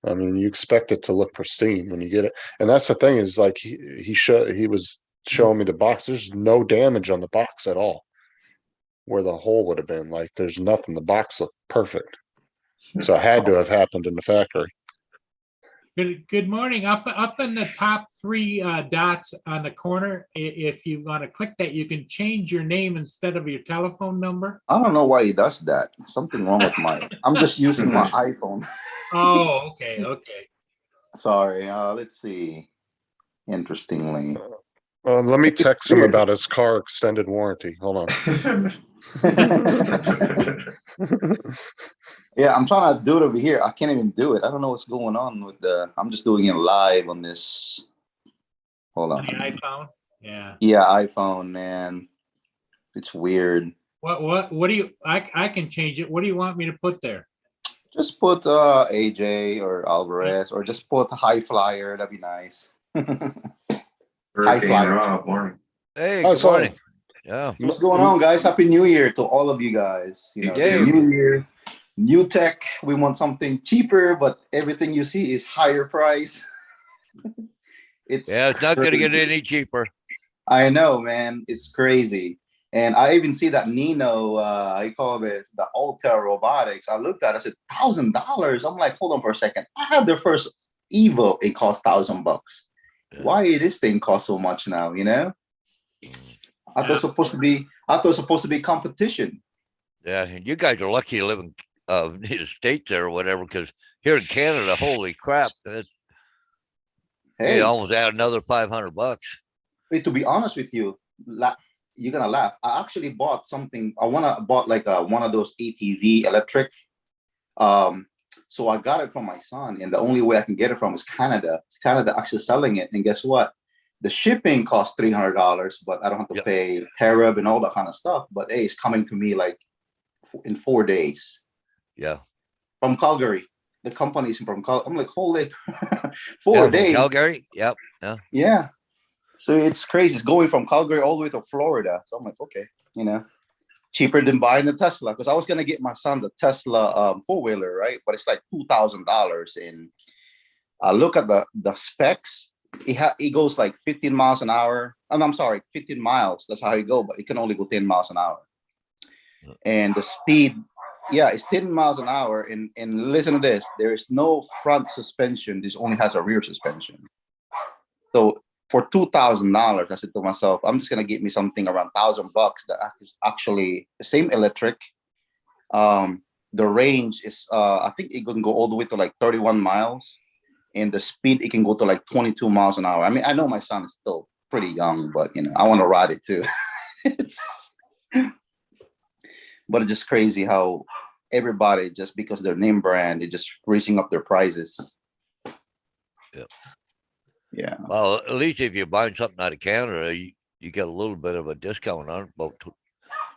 I mean, you expect it to look pristine when you get it. And that's the thing is like, he was showing me the box. There's no damage on the box at all where the hole would have been. Like, there's nothing. The box looked perfect. So it had to have happened in the factory. Good morning. Up in the top three dots on the corner, if you want to click that, you can change your name instead of your telephone number. I don't know why he does that. Something wrong with I'm just using my iPhone. Oh, okay. Sorry. Let's see. Interestingly. Let me text him about his car extended warranty. Hold on. Yeah, I'm trying to do it over here. I can't even do it. I don't know what's going on with I'm just doing it live on this. Hold On on. the iPhone. Yeah. Yeah, iPhone, man. It's weird. What do you? I can change it. What do you want me to put there? Just put AJ or Alvarez, or just put High Flyer. That'd be nice. Hurricane flyer. Rob, morning. Hey, Oh, good sorry. morning. Yeah. What's going on, guys? Happy New Year to all of you guys. You It's too. a new year, new tech. We want something cheaper, but everything you see is higher price. It's It's not going to get crazy. any cheaper. I know, man. It's crazy. And I even see that Nino, I call it the Alta Robotics. I looked at it, I said, $1,000. I'm like, hold on for a second. I had the first Evo, it cost $1,000. Yeah. Why this thing cost so much now, I thought it was supposed to be competition. Yeah, and you guys are lucky to live in the States there or whatever, because here in Canada, holy crap, Hey, almost add another $500. wait, to be honest with you, you're gonna laugh. I actually bought something. Bought like one of those ATV electric. So I got it from my son, and the only way I can get it from is Canada. Canada actually selling it, and guess what? The shipping costs $300, but I don't have to pay tariff and all that kind of stuff. But hey, it's coming to me like in 4 days. Yeah. From Calgary. The company's from Calgary. I'm like, holy 4 days. Calgary. Yep. Yeah. Yeah. So it's crazy. It's going from Calgary all the way to Florida. So I'm like, okay, cheaper than buying the Tesla, because I was gonna get my son the Tesla 4-wheeler, right? But it's like $2,000. And I look at the specs. It goes like 15 miles an hour. I'm sorry, 15 miles. That's how it go, but it can only go 10 miles an hour. And the speed, it's 10 miles an hour. And listen to this: there is no front suspension. This only has a rear suspension. So for $2,000, I said to myself, I'm just gonna get me something around $1,000 that is actually the same electric. The range is I think it can go all the way to like 31 miles, and the speed it can go to like 22 miles an hour. I mean, I know my son is still pretty young, but I want to ride it too. But it's just crazy how everybody, just because their name brand, they're just raising up their prices. Yep. Yeah. Well, at least if you're buying something out of Canada, you get a little bit of a discount on it, about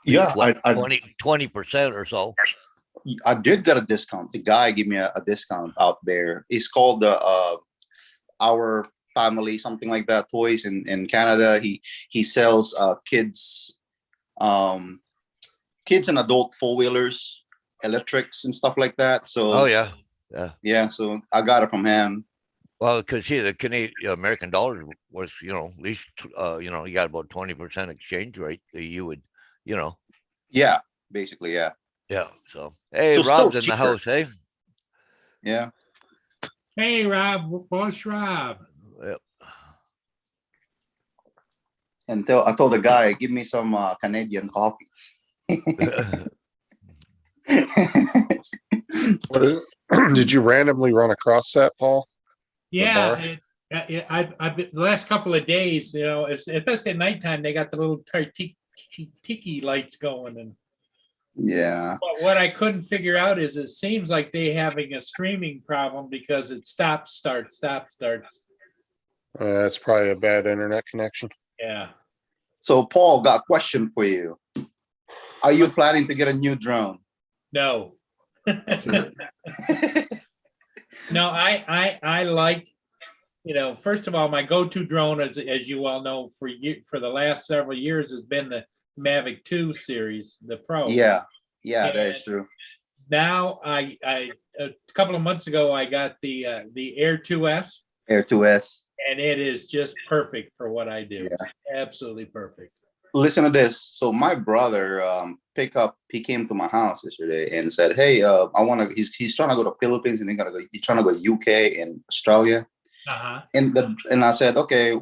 20% or so. I did get a discount. The guy gave me a discount out there. It's called the Our Family, something like that, toys in Canada. He sells kids kids and adult four-wheelers, electrics and stuff like that. So Oh yeah. yeah, so I got it from him. Well, because see, the Canadian American dollar was, at least, you got about 20% exchange rate. You would, you know, Yeah, basically, yeah. yeah. So, hey, So still Rob's in the cheaper. house, eh? Yeah. Hey, Rob, boss Rob. Yep. Until I told the guy, give me some Canadian coffee. Did you randomly run across that, Paul? Yeah, bar? I've been, the last couple of days, especially at nighttime, they got the little tiki lights going, and Yeah. but what I couldn't figure out is it seems like they having a streaming problem because it stops, starts, stops, starts. That's probably a bad internet connection. Yeah. So Paul, got a question for you. Are you planning to get a new drone? No. That's it. No, I like, first of all, my go-to drone, as you all know, for the last several years has been the Mavic 2 series, the Pro. Yeah, that is true. Now a couple of months ago I got the Air 2S, Air 2S. and it is just perfect for what I do. Yeah. Absolutely perfect. Listen to this. So my brother he came to my house yesterday and said, hey, I want to, he's trying to go to Philippines and he's trying to go to UK and Australia. Uh-huh. And I said, okay.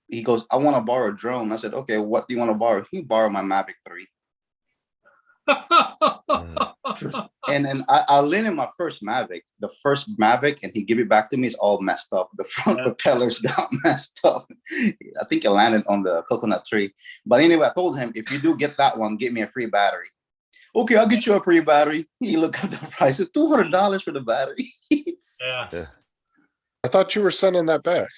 He goes, I want to borrow a drone. I said, okay, what do you want to borrow? He borrowed my Mavic 3. And then I lent him my first Mavic, and he gave it back to me. It's all messed up. The front propellers got messed up. I think it landed on the coconut tree. But anyway, I told him, if you do get that one, get me a free battery. Okay, I'll get you a free battery. He looked at the price of $200 for the battery. Yeah. I thought you were sending that back.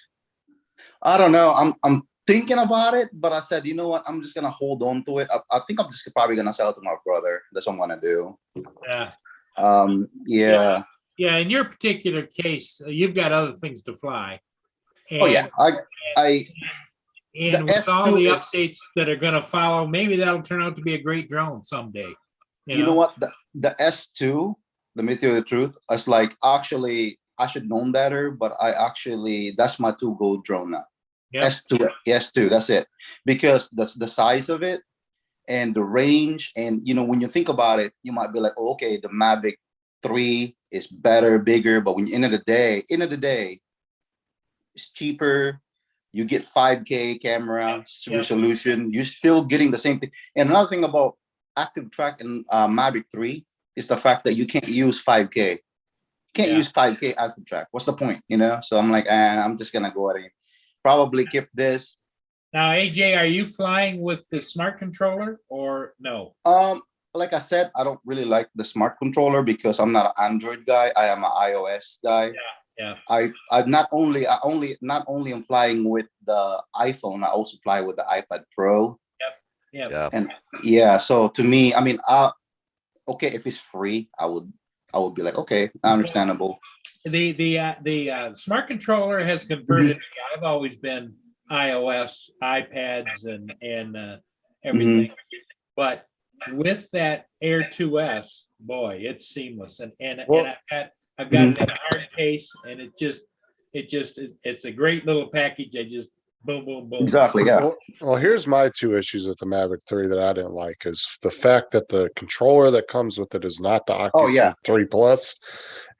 I don't know. I'm thinking about it, but I said, you know what? I'm just gonna hold on to it. I think I'm just probably gonna sell it to my brother. That's what I'm gonna do. Yeah. Yeah. Yeah. In your particular case, you've got other things to fly. Oh yeah. And with all the updates that are going to follow, maybe that'll turn out to be a great drone someday. You know what? The S2, the Meteor of the Truth, it's like, actually, I should know better, but that's my to-go drone now. Yep. S2, that's it. Because that's the size of it and the range. And, when you think about it, you might be like, oh, okay, the Mavic 3 is better, bigger. But when you end of the day, it's cheaper. You get 5K camera resolution. You're still getting the same thing. And another thing about Active Track and Mavic 3 is the fact that you can't use 5K. You can't use 5K Active Track. What's the point? So I'm like, I'm just gonna go ahead and probably keep this. Now, AJ, are you flying with the smart controller or no? Like I said, I don't really like the smart controller because I'm not an Android guy. I am an iOS guy. Yeah. I not only am flying with the iPhone, I also fly with the iPad Pro. Yep. Yeah. And so to me, I mean, okay, if it's free, I would be like, okay, understandable. The smart controller has converted me. I've always been iOS, iPads, and everything. But with that Air 2S, boy, it's seamless. And I've got it in a hard case, and it's a great little package. I just boom, boom, boom. Exactly, yeah. Well, here's my two issues with the Mavic 3 that I didn't like is the fact that the controller that comes with it is not the Oculus 3 Plus.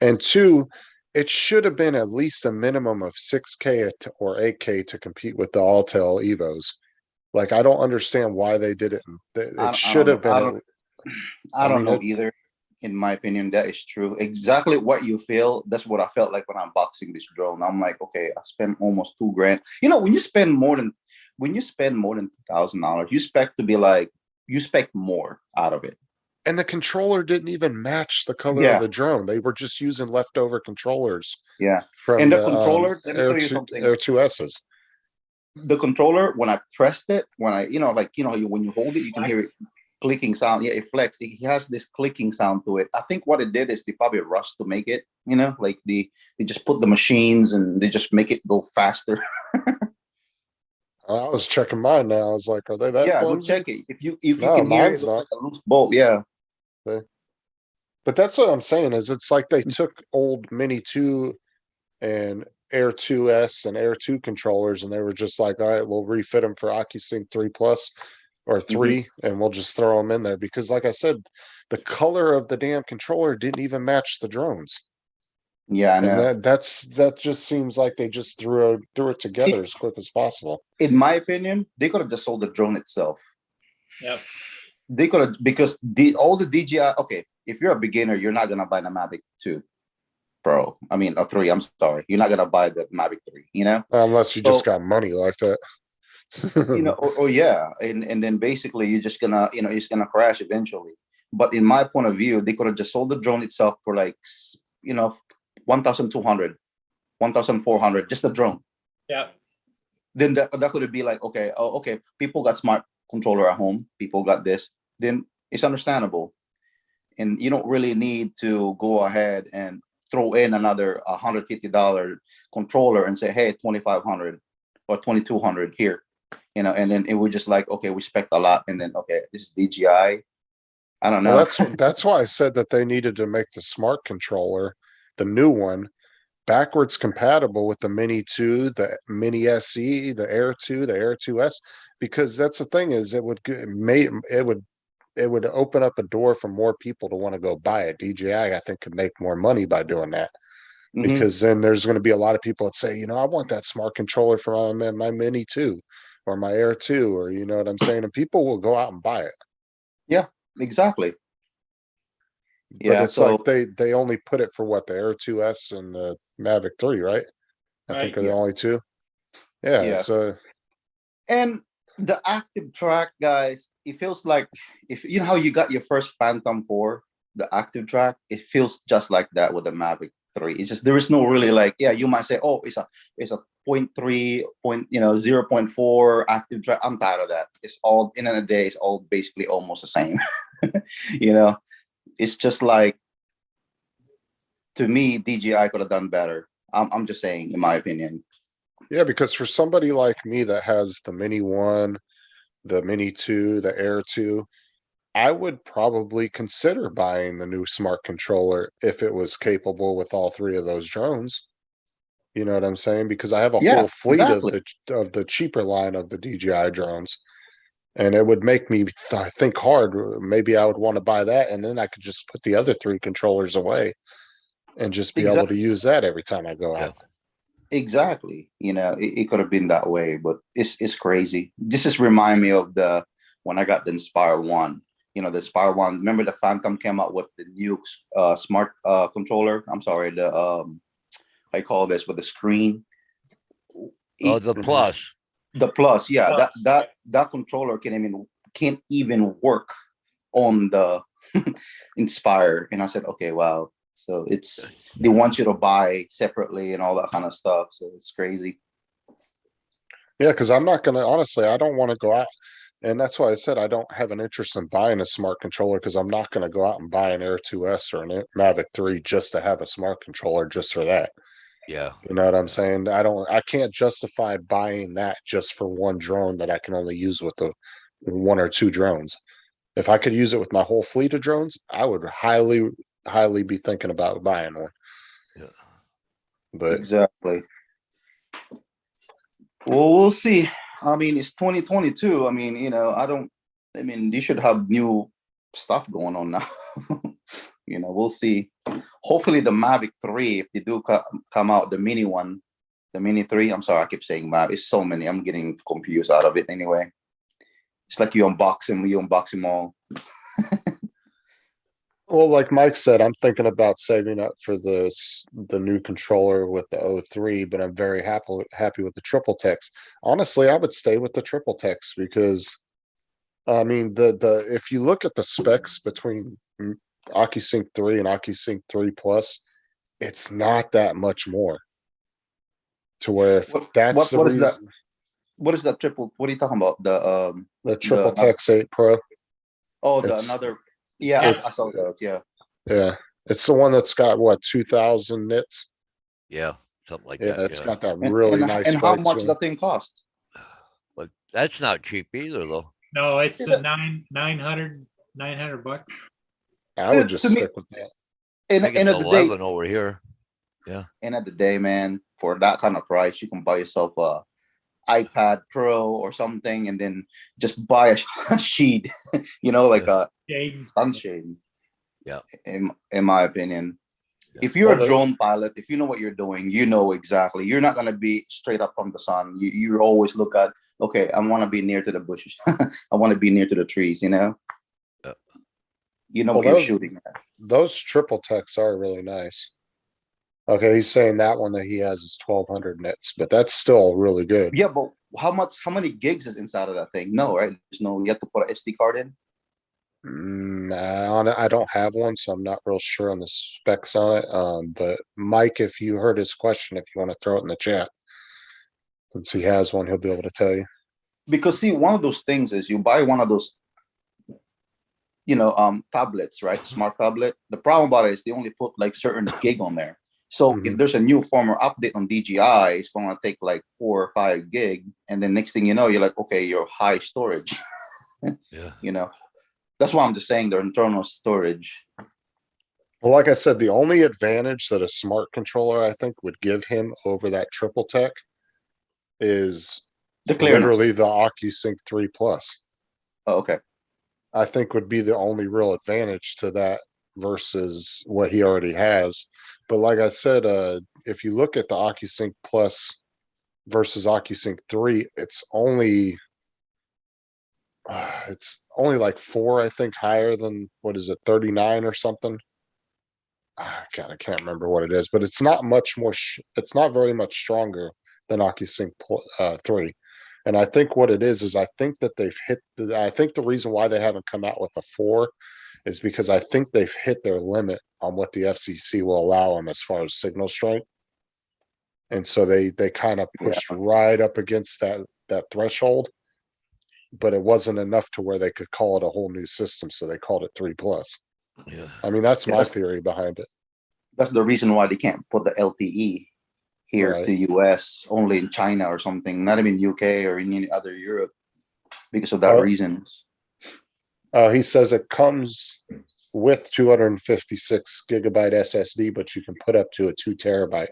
And two, it should have been at least a minimum of 6K or 8K to compete with the Autel Evos. Like, I don't understand why they did it. It should have been. I don't know either. In my opinion, that is true. Exactly what you feel. That's what I felt like when I'm unboxing this drone. I'm like, okay, I spent almost $2,000. When you spend more than $2,000, you expect more out of it. And the controller didn't even match the color of the drone. They were just using leftover controllers. Yeah. From and the controller, let me Air tell you something. Air 2S's. The controller, when I pressed it, when you hold it, you can hear it clicking sound. Yeah, it flex. It has this clicking sound to it. I think what it did is they probably rushed to make it, like they just put the machines and they just make it go faster. I was checking mine now. I was like, are they that Yeah, go flimsy? check it. If you No, can hear it, mine's looks not. like a loose bolt. Yeah. But that's what I'm saying is it's like they took old Mini 2 and Air 2S and Air 2 controllers and they were just like, all right, we'll refit them for OcuSync 3 Plus or 3 and we'll just throw them in there because like I said, the color of the damn controller didn't even match the drones. Yeah, I And know. that just seems like they just threw it together as quick as possible. In my opinion, they could have just sold the drone itself. Yep. They could have, because all the DJI. Okay, if you're a beginner, you're not gonna buy the Mavic 2 Pro. I mean, a 3. I'm sorry, you're not gonna buy the Mavic 3. You know, Unless you just So- got money like that. yeah, and then basically you're just gonna, you're just gonna crash eventually. But in my point of view, they could have just sold the drone itself for like, 1,200, 1,400, just the drone. Yep. Then that could be like, okay, okay, people got smart controller at home, people got this, then it's understandable. And you don't really need to go ahead and throw in another $150 controller and say, hey, 2,500 or 2,200 here, and then it would just like, okay, we spec a lot, and then okay, this is DJI. I don't know. Well, that's why I said that they needed to make the smart controller, the new one, backwards compatible with the Mini 2, the Mini SE, the Air 2, the Air 2S, because that's the thing is it would open up a door for more people to want to go buy it. DJI, I think, could make more money by doing that. Mhm. Because then there's going to be a lot of people that say, I want that smart controller for my Mini 2 or my Air 2, or you know what I'm saying? And people will go out and buy it. Exactly. But Yeah, it's so like they only put it for what, the Air 2S and the Mavic 3, right? I think Right. are the only two. Yeah, Yes. so and the active track, guys, it feels like, if you know how you got your first Phantom 4, the active track, it feels just like that with the Mavic 3. It's just, there is no really like, yeah, you might say, oh, it's a 0.3 0.4 active track. I'm tired of that. It's all in a day, it's all basically almost the same. It's just like, to me, DJI could have done better. I'm just saying, in my opinion. yeah, because for somebody like me that has the Mini 1, the Mini 2, the Air 2, I would probably consider buying the new smart controller if it was capable with all 3 of those drones. You know what I'm saying? Because I have a Yeah, whole fleet exactly. of the cheaper line of the DJI drones. And it would make me think hard. Maybe I would want to buy that, and then I could just put the other 3 controllers away and just be able to use that every time I go Yeah. out. Exactly. It could have been that way, but it's crazy. This just remind me of when I got the Inspire 1. The Inspire 1. Remember the Phantom came out with the new smart controller. I'm sorry, I call this with the screen. Oh, the Plus. The Plus, yeah. Plus, That controller can't even work on the Inspire. And I said, okay, wow. So they want you to buy separately and all that kind of stuff. So it's crazy. Yeah, because I'm not gonna honestly, I don't want to go out. And that's why I said I don't have an interest in buying a smart controller because I'm not going to go out and buy an Air 2S or an Mavic 3 just to have a smart controller just for that. Yeah. You know what I'm saying? I can't justify buying that just for one drone that I can only use with the 1 or 2 drones. If I could use it with my whole fleet of drones, I would highly, highly be thinking about buying one. Yeah. But Exactly. Well, we'll see. I mean, it's 2022. I mean, they should have new stuff going on now. We'll see. Hopefully the Mavic 3, if they do come out, the mini one, the Mini 3, I'm sorry, I keep saying Mavic. It's so many. I'm getting confused out of it anyway. It's like you unbox them all. well, like Mike said, I'm thinking about saving up for the new controller with the O3, but I'm very happy with the triple text. Honestly, I would stay with the triple text because I mean the if you look at the specs between OcuSync 3 and OcuSync 3 Plus, it's not that much more. To where if that's the What is that? reason, What is that triple? What are you talking about? the triple the- text 8 Pro. Oh, It's- yeah, I it's- saw those. Yeah. Yeah, it's the one that's got what 2,000 nits. Yeah. Something like Yeah, that. it's Yeah. got that And, really and, nice and how white much swing. that thing cost? But that's not cheap either, though. No, it's Yeah. a 900 bucks. I would To just me- stick with that. I In think the it's end of the day, 11 over here. end of the day, man, for that kind of price, you can buy yourself a iPad Pro or something, and then just buy a sheet, like a Jade, sunshade. Yeah. In my opinion, Yeah. if you're Well, a the- drone pilot, if you know what you're doing, you know exactly. You're not gonna be straight up from the sun. You always look at, okay, I want to be near to the bushes. I want to be near to the trees. Yeah. You know Well, what you're those- shooting at. Those triple techs are really nice. Okay, he's saying that one that he has is 1200 nits, but that's still really good. Yeah, but how many gigs is inside of that thing? No, right? There's no. You have to put an SD card in. I don't have one, so I'm not real sure on the specs on it. But Mike, if you heard his question, if you want to throw it in the chat, since he has one, he'll be able to tell you. Because see, one of those things is you buy one of those, tablets, right? Smart tablet. The problem about it is they only put like certain gig on there. So if Mhm. there's a new firmware update on DJI, it's gonna take like 4 or 5 gig, and then next thing you know, you're like, okay, you're high storage. Yeah. That's why I'm just saying their internal storage. Well, like I said, the only advantage that a smart controller I think would give him over that triple tech is The clearness. literally the OcuSync 3 Plus. Oh, okay. I think would be the only real advantage to that versus what he already has. But like I said, if you look at the OcuSync Plus versus OcuSync 3, it's only like 4, I think, higher than, what is it, 39 or something? God, I can't remember what it is, but it's not much more. It's not very much stronger than OcuSync 3. And I think what it is I think that they've hit. I think the reason why they haven't come out with a 4 is because I think they've hit their limit on what the FCC will allow them as far as signal strength. And so they kind of Yeah. pushed right up against that threshold, but it wasn't enough to where they could call it a whole new system. So they called it 3 Plus. Yeah. I mean, that's Yeah, my that's- theory behind it. That's the reason why they can't put the LTE here Right. to US, only in China or something, not even UK or in any other Europe, because of that Oh. reasons. He says it comes with 256 gigabyte SSD, but you can put up to a 2 terabyte.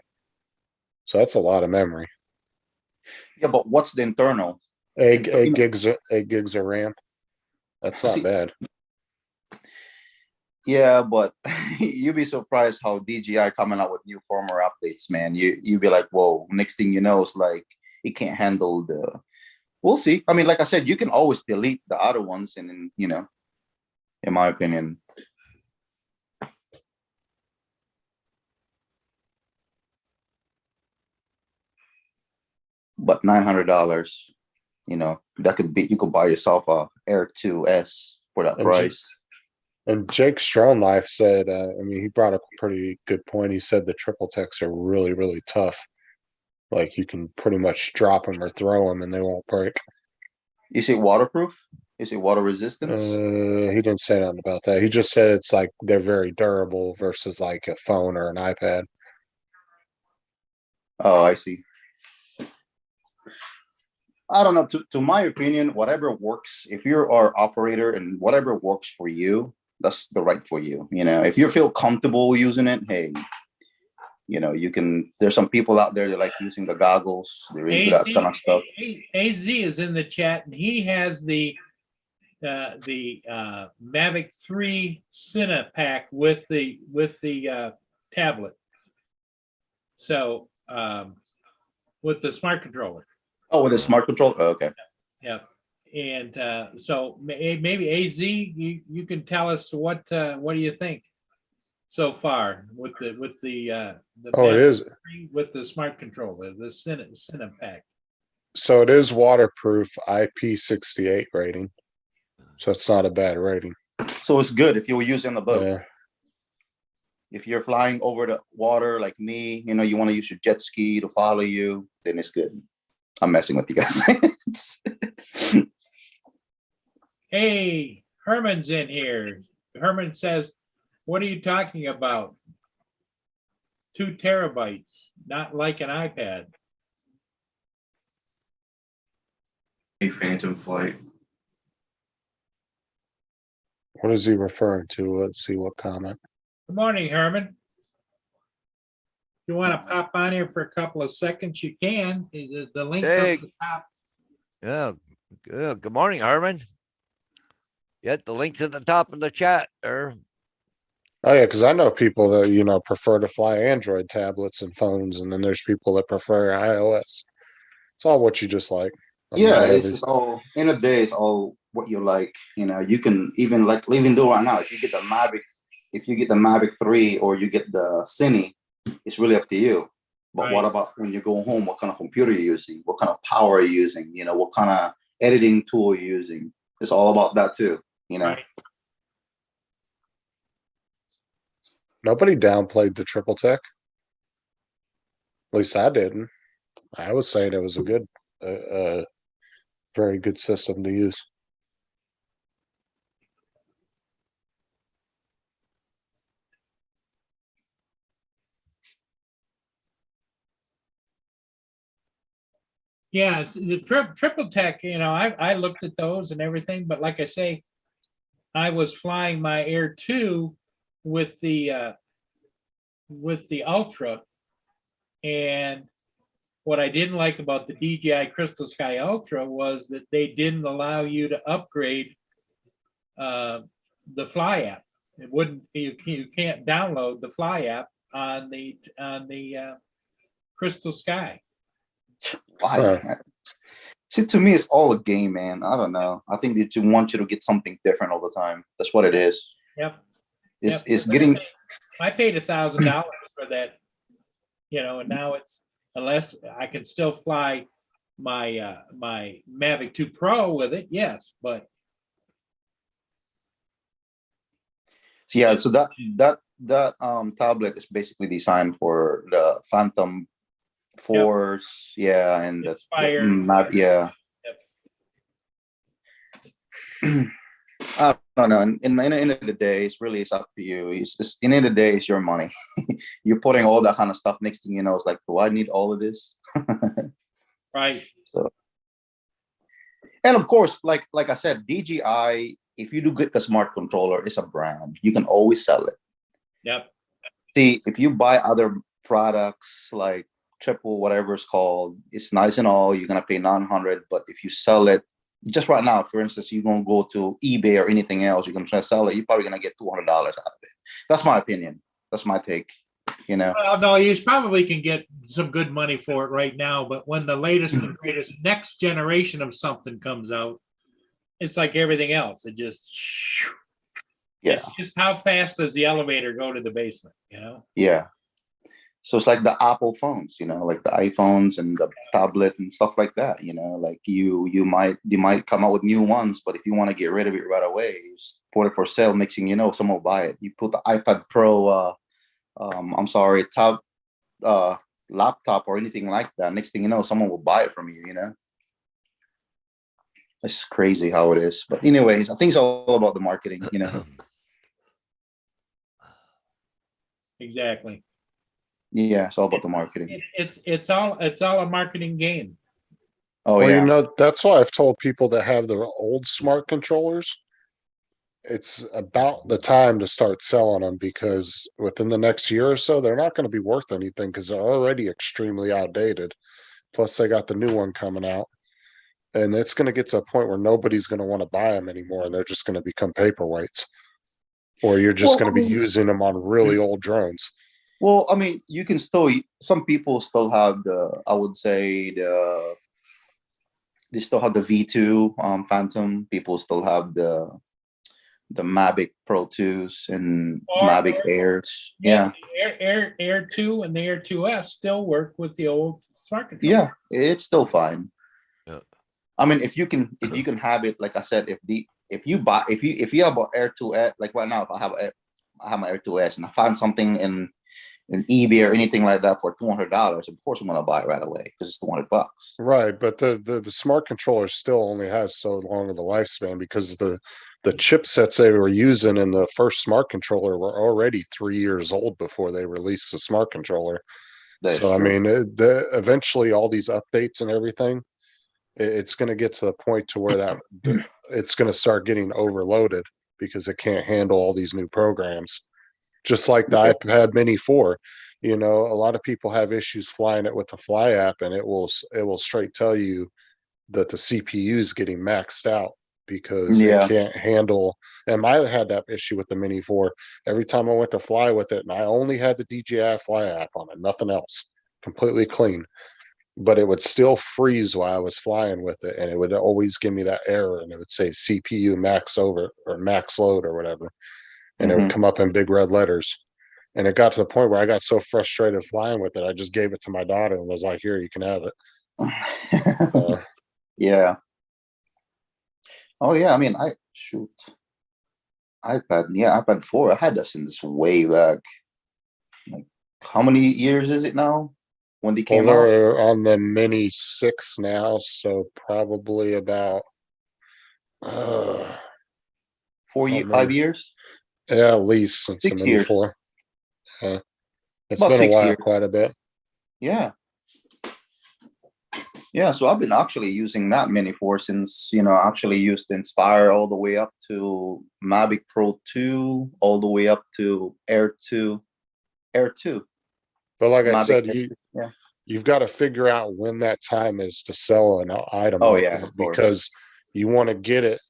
So that's a lot of memory. Yeah, but what's the internal? 8 You know- gigs, 8 gigs of RAM. That's not See- bad. Yeah, but you'd be surprised how DJI coming out with new firmware updates, man. You'd be like, whoa, next thing you know, it's like it can't handle the. We'll see. I mean, like I said, you can always delete the other ones, and then, in my opinion. But $900, that could be, you could buy yourself a Air 2S for that And price. And Jake Strong Life said, I mean, he brought up a pretty good point. He said the triple techs are really, really tough. Like you can pretty much drop them or throw them and they won't break. Is it waterproof? Is it water resistance? He didn't say nothing about that. He just said it's like they're very durable versus like a phone or an iPad. Oh, I see. I don't know. To my opinion, whatever works, if you're our operator and whatever works for you, that's the right for you. If you feel comfortable using it, hey, you can. There's some people out there that like using the goggles. They're into that kind of stuff. AZ is in the chat, and he has the Mavic 3 Cine pack with the tablet. So with the smart controller. Oh, with a smart control. Oh, okay. Yeah. And so maybe AZ, you can tell us what do you think so far with the Oh, it Mavic is. 3 with the smart controller, the Cine pack. So it is waterproof, IP68 rating. So it's not a bad rating. So it's good if you were using the boat. Yeah. If you're flying over the water like me, you want to use your jet ski to follow you, then it's good. I'm messing with you guys. Hey, Herman's in here. Herman says, what are you talking about? 2 terabytes, not like an iPad. a Phantom Flight. What is he referring to? Let's see what comment. Good morning, Herman. You want to pop on here for a couple of seconds, you can. The link's up Hey. at the top. Yeah. Good morning, Harmon. Yeah, the link's at the top of the chat there. Oh yeah, because I know people that, you know, prefer to fly Android tablets and phones, and then there's people that prefer iOS. It's all what you just like. I mean, Yeah, not it's every- just all in a day. It's all what you like. You know, you can even like even though right now, if you get the Mavic 3 or you get the Cine, it's really up to you. But what Right. about when you go home? What kind of computer you're using? What kind of power are you using? You know, what kind of editing tool you're using? It's all about that too. You know. Right. Nobody downplayed the triple tech. At least I didn't. I was saying it was a good, very good system to use. Yeah, the triple tech, I looked at those and everything, but like I say, I was flying my Air 2 with the Ultra. And what I didn't like about the DJI Crystal Sky Ultra was that they didn't allow you to upgrade the Fly app. It wouldn't, you can't download the Fly app on the Crystal Sky. Why? Huh. See, to me, it's all a game, man. I don't know. I think they just want you to get something different all the time. That's what it is. Yep. It's Yep. getting. I paid $1,000 for that, and now it's, unless I can still fly my my Mavic 2 Pro with it, yes, but Yeah, so that tablet is basically designed for the Phantom Force, yeah, and the Inspire. map, yeah. Yep. I don't know. In the end of the day, it's up to you. It's in the end of the day, it's your money. You're putting all that kind of stuff next thing you know, it's like, do I need all of this? Right. And of course, like I said, DJI, if you do get the smart controller, it's a brand. You can always sell it. Yep. See, if you buy other products like triple, whatever it's called, it's nice and all, you're gonna pay 900. But if you sell it, just right now, for instance, you're gonna go to eBay or anything else, you're gonna try to sell it, you're probably gonna get $200 out of it. That's my opinion. That's my take. Well, no, you probably can get some good money for it right now, but when the latest and greatest next generation of something comes out, it's like everything else. It just, Yeah. it's just how fast does the elevator go to the basement, Yeah. So it's like the Apple phones, like the iPhones and the tablet and stuff like that, like they might come out with new ones, but if you want to get rid of it right away, you just put it for sale, mixing, someone will buy it. You put the iPad Pro, laptop or anything like that. Next thing you know, someone will buy it from you, It's crazy how it is. But anyways, I think it's all about the marketing, Exactly. Yeah, it's all about the marketing. It's all a marketing game. Oh, Well, yeah. that's why I've told people that have their old smart controllers, it's about the time to start selling them, because within the next year or so, they're not going to be worth anything because they're already extremely outdated. Plus, they got the new one coming out, and it's going to get to a point where nobody's going to want to buy them anymore, and they're just going to become paperweights, or you're just going to be using them on really old drones. Well, I mean, you can still, some people still have they still have the V2 Phantom. People still have the Mavic Pro 2s and Mavic Airs. Yeah. Air 2 and the Air 2S still work with the old smart controller. Yeah, it's still fine. Yeah. I mean, if you can have it, like I said, if you have an Air 2S, like right now, if I have my Air 2S and I find something in eBay or anything like that for $200, of course I'm gonna buy it right away because it's $200. Right, but the smart controller still only has so long of a lifespan, because the chipsets they were using in the first smart controller were already 3 years old before they released the smart controller. That's So I true. mean, eventually all these updates and everything, it's gonna get to the point to where it's gonna start getting overloaded because it can't handle all these new programs. Just like the Yeah. iPad Mini 4, you know, a lot of people have issues flying it with the Fly app, and it will straight tell you that the CPU is getting maxed out because it Yeah. can't handle. And I had that issue with the Mini 4. Every time I went to fly with it, and I only had the DJI Fly app on it, nothing else, completely clean. But it would still freeze while I was flying with it, and it would always give me that error, and it would say CPU max over or max load or whatever, and it would Mhm. come up in big red letters. And it got to the point where I got so frustrated flying with it, I just gave it to my daughter and was like, "Here, you can have it." Yeah. Oh yeah, I mean, I shoot. iPad, yeah, iPad 4. I had that since way back. Like, how many years is it now? When they Well, came out? they're on the Mini 6 now, so probably about uh 5 remember. years? Yeah, at least since the 6 Mini years. 4. Yeah. It's About been a 6 while, years. quite a bit. Yeah. Yeah, so I've been actually using that Mini 4 since, I actually used Inspire all the way up to Mavic Pro 2, all the way up to Air 2. But like I Mavic said, Air 2, yeah. you've got to figure out when that time is to sell an item Oh like yeah, that, of course. because you want to get it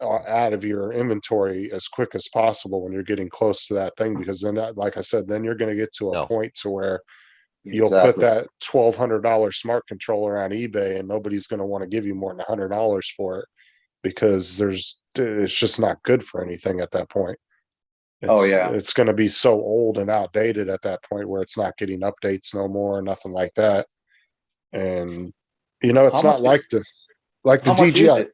out of your inventory as quick as possible when you're getting close to that thing, because then like I said, then you're going to get to a No. point to where you'll put Exactly. that $1,200 smart controller on eBay and nobody's going to want to give you more than $100 for it, because it's just not good for anything at that point. Oh yeah. It's going to be so old and outdated at that point where it's not getting updates no more, nothing like that. And it's How not much like the How much is DJI. it?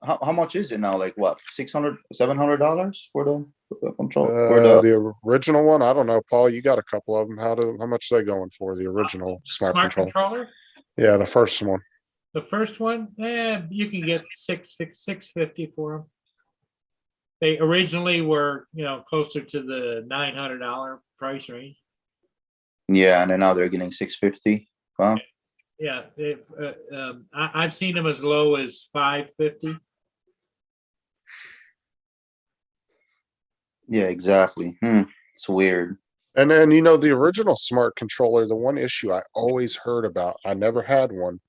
How much is it now? Like what? $600, $700 for the control for the? The original one, I don't know, Paul. You got a couple of them. How much are they going for? The original smart control? controller? Yeah, the first one. The first one, you can get 650 for them. They originally were, closer to the $900 price range. Yeah, and then now they're getting 650. Wow. Yeah, I've seen them as low as 550. Yeah, exactly. It's weird. And then the original smart controller, the one issue I always heard about, I never had one,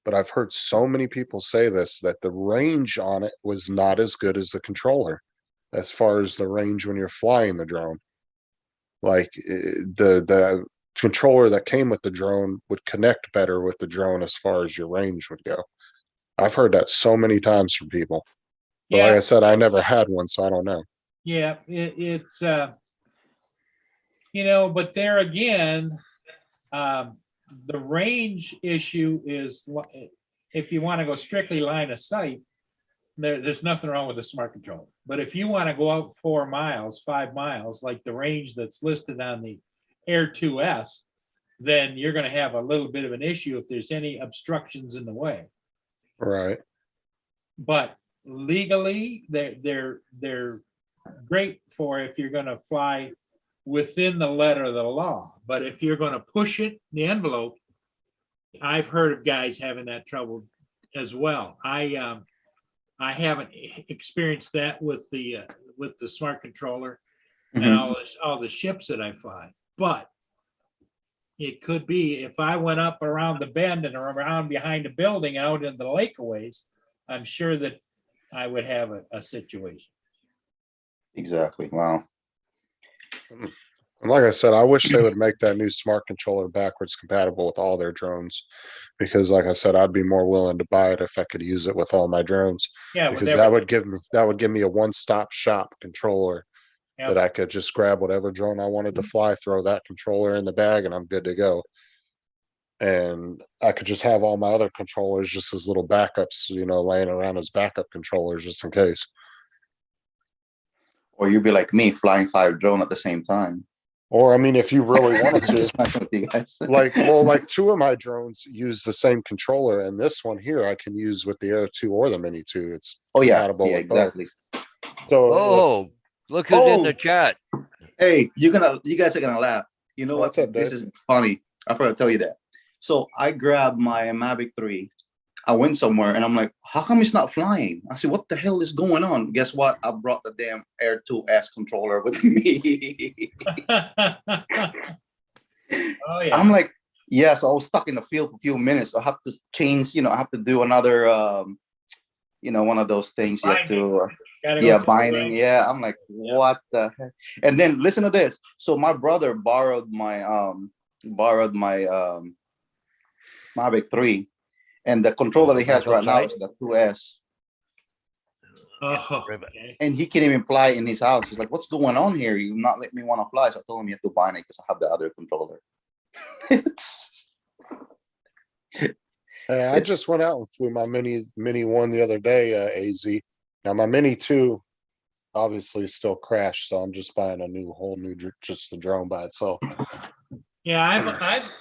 but I've heard so many people say this, that the range on it was not as good as the controller, as far as the range when you're flying the drone. Like the controller that came with the drone would connect better with the drone as far as your range would go. I've heard that so many times from people. But like I said, I never had one, so I don't know. Yeah, it's but there again, the range issue is if you want to go strictly line of sight, there's nothing wrong with the smart controller. But if you want to go out 4 miles, 5 miles, like the range that's listed on the Air 2S, then you're going to have a little bit of an issue if there's any obstructions in the way. Right. But legally, they're great for if you're going to fly within the letter of the law. But if you're going to push it, the envelope, I've heard of guys having that trouble as well. I haven't experienced that with the smart controller and all the ships that I fly, but it could be if I went up around the bend and around behind a building out in the lake ways, I'm sure that I would have a situation. Exactly. Wow. And like I said, I wish they would make that new smart controller backwards compatible with all their drones, because like I said, I'd be more willing to buy it if I could use it with all my drones, Yeah, because that would give me a one-stop shop controller yeah. that I could just grab whatever drone I wanted to fly, throw that controller in the bag, and I'm good to go. And I could just have all my other controllers just as little backups, laying around as backup controllers just in case. Or you'd be like me, flying 5 drone at the same time. Or I mean, if you really wanted to, Just messing with you guys. like 2 of my drones use the same controller, and this one here I can use with the Air 2 or the Mini 2. It's compatible with both. Exactly. So Oh, look who's in the chat. Hey, you guys are gonna laugh. You know what? What's up, This Dave? is funny. I forgot to tell you that. So I grabbed my Mavic 3. I went somewhere and I'm like, how come it's not flying? I said, what the hell is going on? Guess what? I brought the damn Air 2S controller with me. Oh, yeah. I'm like, yeah, so I was stuck in the field for a few minutes. I have to change, I have to do another, one of those things you have to, Gotta go yeah, through the binding. binding. Yeah, I'm like, what the heck? And then listen to this. So my brother borrowed my Mavic 3, and the controller he has right now is the 2S. Oh, okay. And he can't even fly in his house. He's like, what's going on here? You not let me want to fly. So I told him you have to bind it because I have the other controller. Hey, I It's- just went out and flew my mini one the other day, AZ. Now my mini two obviously still crashed, so I'm just buying a whole new just the drone by itself. Yeah, I've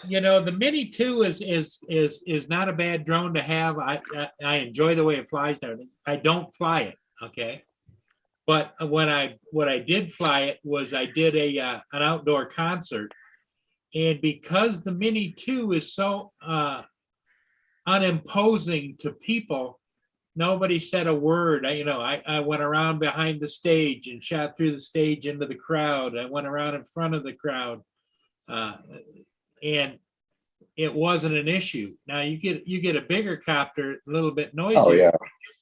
the Mini 2 is not a bad drone to have. I enjoy the way it flies now. I don't fly it, okay? But what I did fly it was I did an outdoor concert, and because the Mini 2 is so unimposing to people, nobody said a word. I went around behind the stage and shot through the stage into the crowd. I went around in front of the crowd. And it wasn't an issue. Now you get a bigger copter, a little bit noisier, Oh yeah.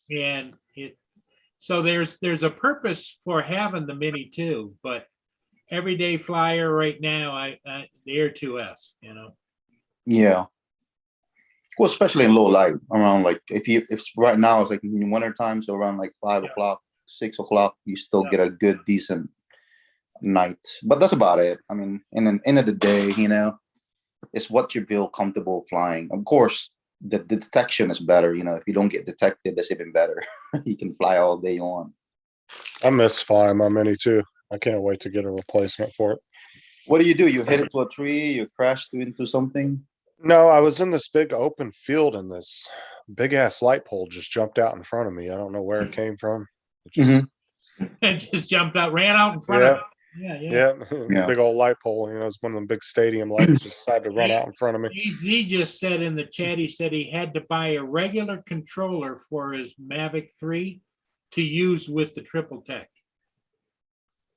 and so there's a purpose for having the Mini 2, but everyday flyer right now, I the Air 2S, Yeah. Well, especially in low light, around like if right now it's like in winter time, so around like 5 o'clock, 6 o'clock, you still get a good decent night. But that's about it. I mean, in the end of the day, it's what you feel comfortable flying. Of course, the detection is better. If you don't get detected, that's even better. You can fly all day you want. I miss flying my mini too. I can't wait to get a replacement for it. What do? You hit into a tree? You crashed into something? No, I was in this big open field and this big ass light pole just jumped out in front of me. I don't know where it came from. It just, it just jumped out, ran out in front of it. Yeah. Yeah. Big old light pole. It's one of them big stadium lights. Just decided to run out in front of me. EZ just said in the chat, he said he had to buy a regular controller for his Mavic 3 to use with the Triple Tech.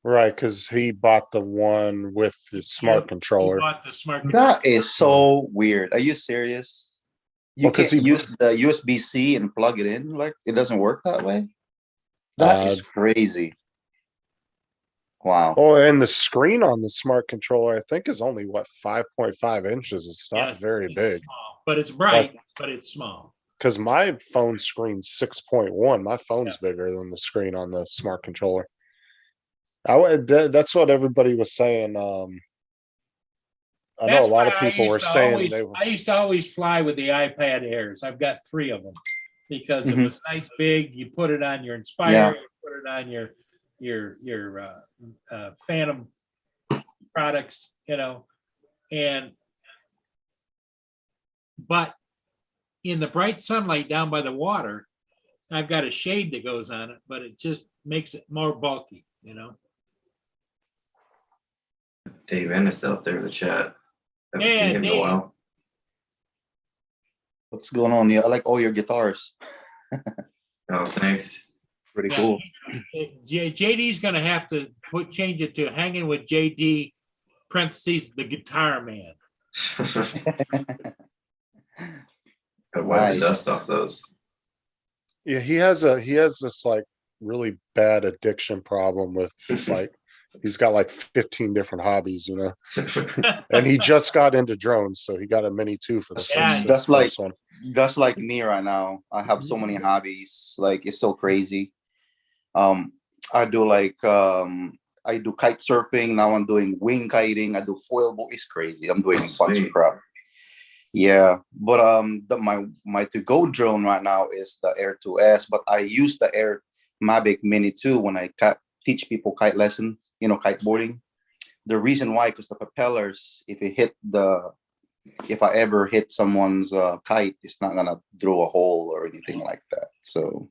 Right, because he bought the one with the smart controller. He bought the smart That is so weird. Are you serious? You Well, 'cause can't he- use the USB-C and plug it in? Like, it doesn't work that way? That is crazy. Wow. Oh, and the screen on the smart controller, I think, is only 5.5 inches. It's not Yes, very it's big. small, but it's bright, but it's small. Because my phone screen's 6.1. My phone's bigger than the screen on the smart controller. That's what everybody was saying. I know That's a lot of why I people were used to saying always- they were. I used to always fly with the iPad Airs. I've got 3 of them because it was nice, big. You put it on your Inspire, Yeah. you put it on your Phantom products, but in the bright sunlight down by the water, I've got a shade that goes on it, but it just makes it more bulky, Dave Ennis out there in the chat. Haven't Yeah, seen him in a Dave. while. What's going on? Yeah, I like all your guitars. Oh, thanks. Pretty Yeah. cool. JD's gonna have to change it to hanging with JD parentheses the guitar man. Gotta wipe Nice. the dust off those. Yeah, he has this like really bad addiction problem with like he's got like 15 different hobbies, and he just got into drones, so he got a Mini 2 for the Yeah, first, that's first one. That's like me right now. I have so many hobbies. Like, it's so crazy. I do I do kite surfing. Now I'm doing wing kiting. I do foil boat. It's crazy. I'm doing a bunch of Sweet. crap. Yeah, but my to-go drone right now is the Air 2S, but I use the Air Mavic Mini 2 when I teach people kite lessons, kiteboarding. The reason why, because the propellers, if I ever hit someone's kite, it's not gonna drill a hole or anything like that. So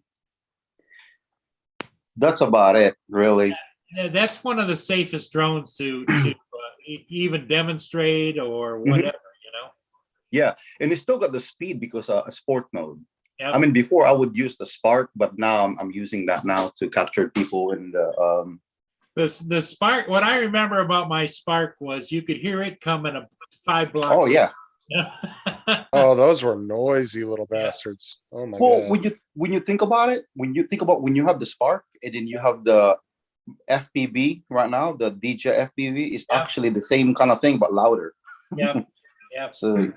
that's about it, really. Yeah, that's one of the safest drones to even demonstrate or whatever, Yeah, and it's still got the speed because a sport mode. I mean, before I would use the Spark, but now I'm using that now to capture people in the The Spark, what I remember about my Spark was you could hear it coming 5 blocks. Oh yeah. Oh, those were noisy little Yeah. bastards. Oh my Well, god. when you think about it, when you have the Spark and then you have the FPV right now, the DJI FPV is Yeah. actually the same kind of thing but louder. Yep, yep. So yeah.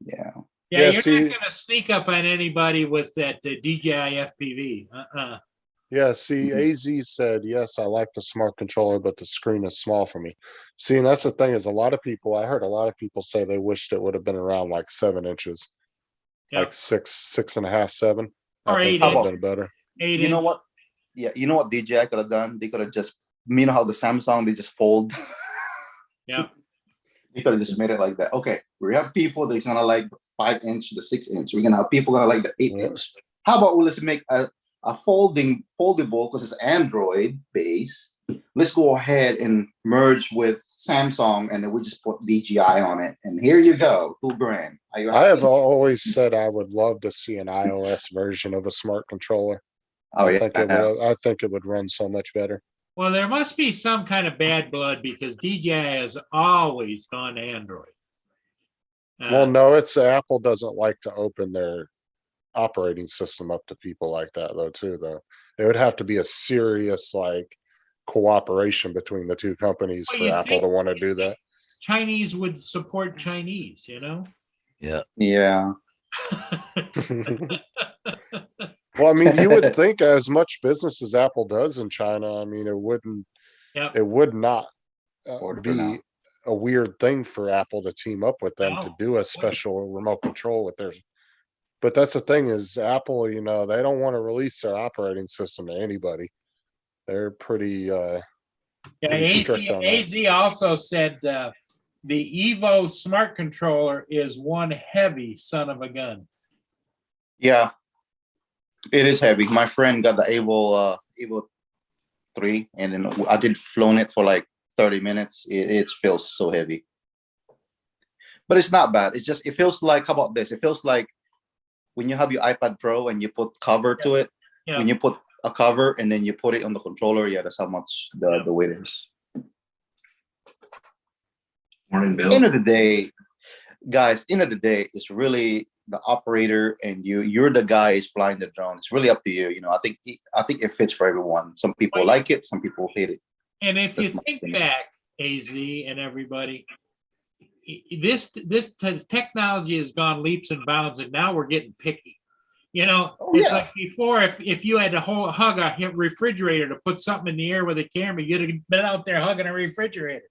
Yeah, Yeah, you're see- not gonna sneak up on anybody with that DJI FPV. Yeah, see, Mhm. AZ said, yes, I like the smart controller, but the screen is small for me. See, and that's the thing is a lot of people, I heard a lot of people say they wished it would have been around like 7 inches. Like Yep. 6.5, 7. Or I think 8 that would have inch. been better. 8 You know inch. what? Yeah, you know what DJI could have done? They could have just, you know how the Samsung they just fold. Yep. They could have just made it like that. Okay, we have people that's gonna like the 5 inch, the 6 inch. We're gonna have people gonna like the 8 inch. How about let's make a foldable because it's Android based. Let's go ahead and merge with Samsung, and then we just put DJI on it. And here you go, $2,000. Are you I have happy? always said I would love to see an iOS version of a smart controller. Oh I yeah, think it would run so much better. Well, there must be some kind of bad blood because DJI has always gone Android. Well, no, it's Apple doesn't like to open their operating system up to people like that though, too, though. It would have to be a serious like cooperation between the two companies Well, for you'd Apple think- to want to do that. Chinese would support Chinese, you know? Yeah. yeah. Well, I mean, you would think as much business as Apple does in China, I mean, it Yep. would not Order be now. a weird thing for Apple to team up with them to No. do a special remote control with theirs. But that's the thing is Apple, they don't want to release their operating system to anybody. They're pretty Yeah, pretty strict on that. AZ also said the Evo smart controller is one heavy son of a gun. Yeah. It is heavy. My friend got the Evo 3, and then I did flown it for like 30 minutes. It feels so heavy. But it's not bad. It's just it feels like, how about this? It feels like when you have your iPad Pro and you put cover to it, Yeah. when you put a cover and then you put it on the controller, yeah, that's how much the weight is. Morning, Bill. End of the day, guys, end of the day, it's really the operator and you're the guy is flying the drone. It's really up to you. I think it fits for everyone. Some people Well, like it, some people hate it. And if you That's my think opinion. back, AZ and everybody, this technology has gone leaps and bounds, and now we're getting picky. Oh, It's yeah. like before, if you had to hug a refrigerator to put something in the air with a camera, you'd have been out there hugging a refrigerator.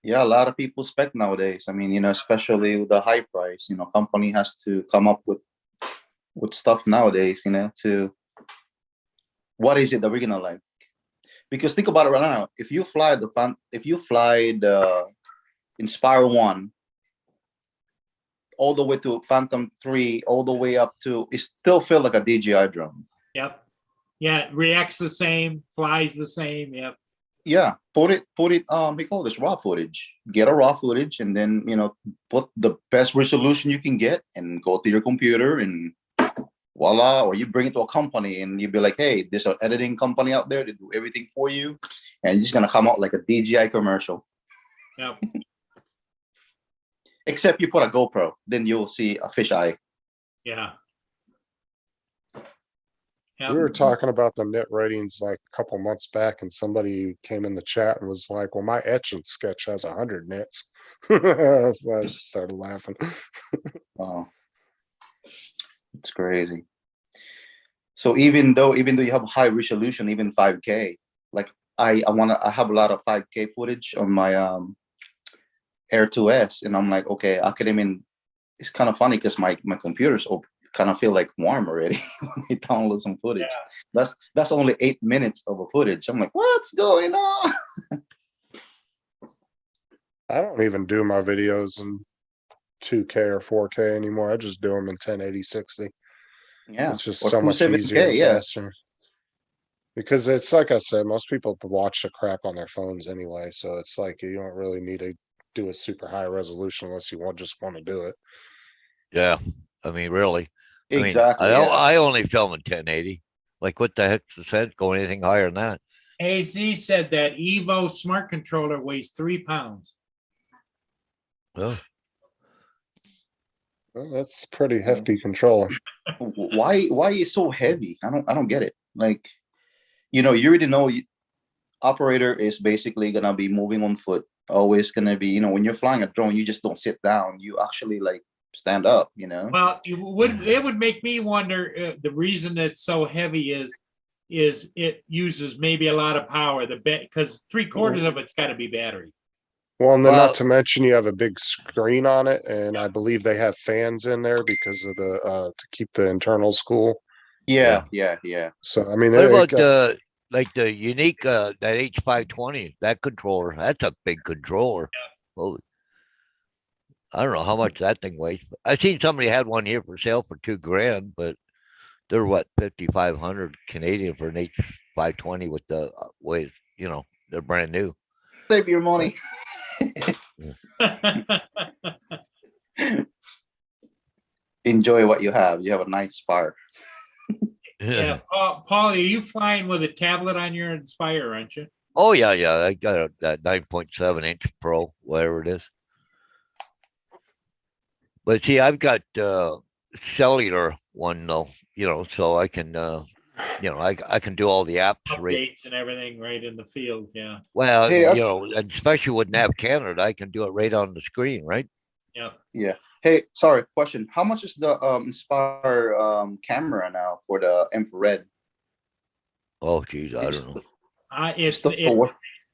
Yeah, a lot of people spec nowadays. I mean, especially with the high price, company has to come up with stuff nowadays, to what is it that we're gonna like? Because think about it right now. If you fly the Inspire 1 all the way to Phantom 3, all the way up to, it still feel like a DJI drone. Yep. Yeah, it reacts the same, flies the same. Yep. Yeah, put it, we call this raw footage. Get a raw footage and then, put the best resolution you can get and go to your computer and voila, or you bring it to a company and you be like, hey, there's an editing company out there to do everything for you. And it's just gonna come out like a DJI commercial. Yep. Except you put a GoPro, then you'll see a fisheye. Yeah. We were talking about the net ratings like a couple months back, and somebody came in the chat and was like, well, my etch and sketch has 100 nits. So I just started laughing. Wow. It's crazy. So even though you have high resolution, even 5K, like I have a lot of 5K footage on my Air 2S, and I'm like, okay, I could even, it's kind of funny because my computer's kind of feel like warm already when I download some footage. Yeah. That's only 8 minutes of a footage. I'm like, what's going on? I don't even do my videos in 2K or 4K anymore. I just do them in 1080 60. Yeah, It's just or so much 270K, easier and yeah. faster. Because it's like I said, most people watch the crap on their phones anyway. So it's like you don't really need to do a super high resolution unless you just want to do it. Yeah, I mean, really. I mean, Exactly. I Yeah. I only film in 1080. Like, what the heck's the sense going anything higher than that? AZ said that Evo smart controller weighs 3 pounds. Well, Well, that's pretty hefty controller. Why is so heavy? I don't get it. Like, you already know operator is basically gonna be moving on foot. Always gonna be, when you're flying a drone, you just don't sit down. You actually like stand up. Well, it would make me wonder, the reason it's so heavy is it uses maybe a lot of power, because 3/4 of it's gotta be battery. Well, and then Well- not to mention you have a big screen on it, and I believe they have fans in there because of the to keep the internals cool. Yeah. So I mean, what it about got- the unique that H520, that controller? That's a big controller. Holy, I don't know how much that thing weighs. I seen somebody had one here for sale for $2,000, but they're what, 5,500 Canadian for an H520 with the weight. They're brand new. Save your money. Enjoy what you have. You have a nice Spire. Yeah, Paul, are you flying with a tablet on your Inspire, aren't you? Oh yeah, yeah. I got that 9.7-inch Pro, whatever it is. But see, I've got cellular one though, so I can I can do all the apps right. Updates and everything right in the field, yeah. Well, Hey, and especially with Nav Canada, I can do it right on the screen, right? Yeah. Yeah. Hey, sorry, question. How much is the Inspire camera now for the infrared? Oh geez, I don't know.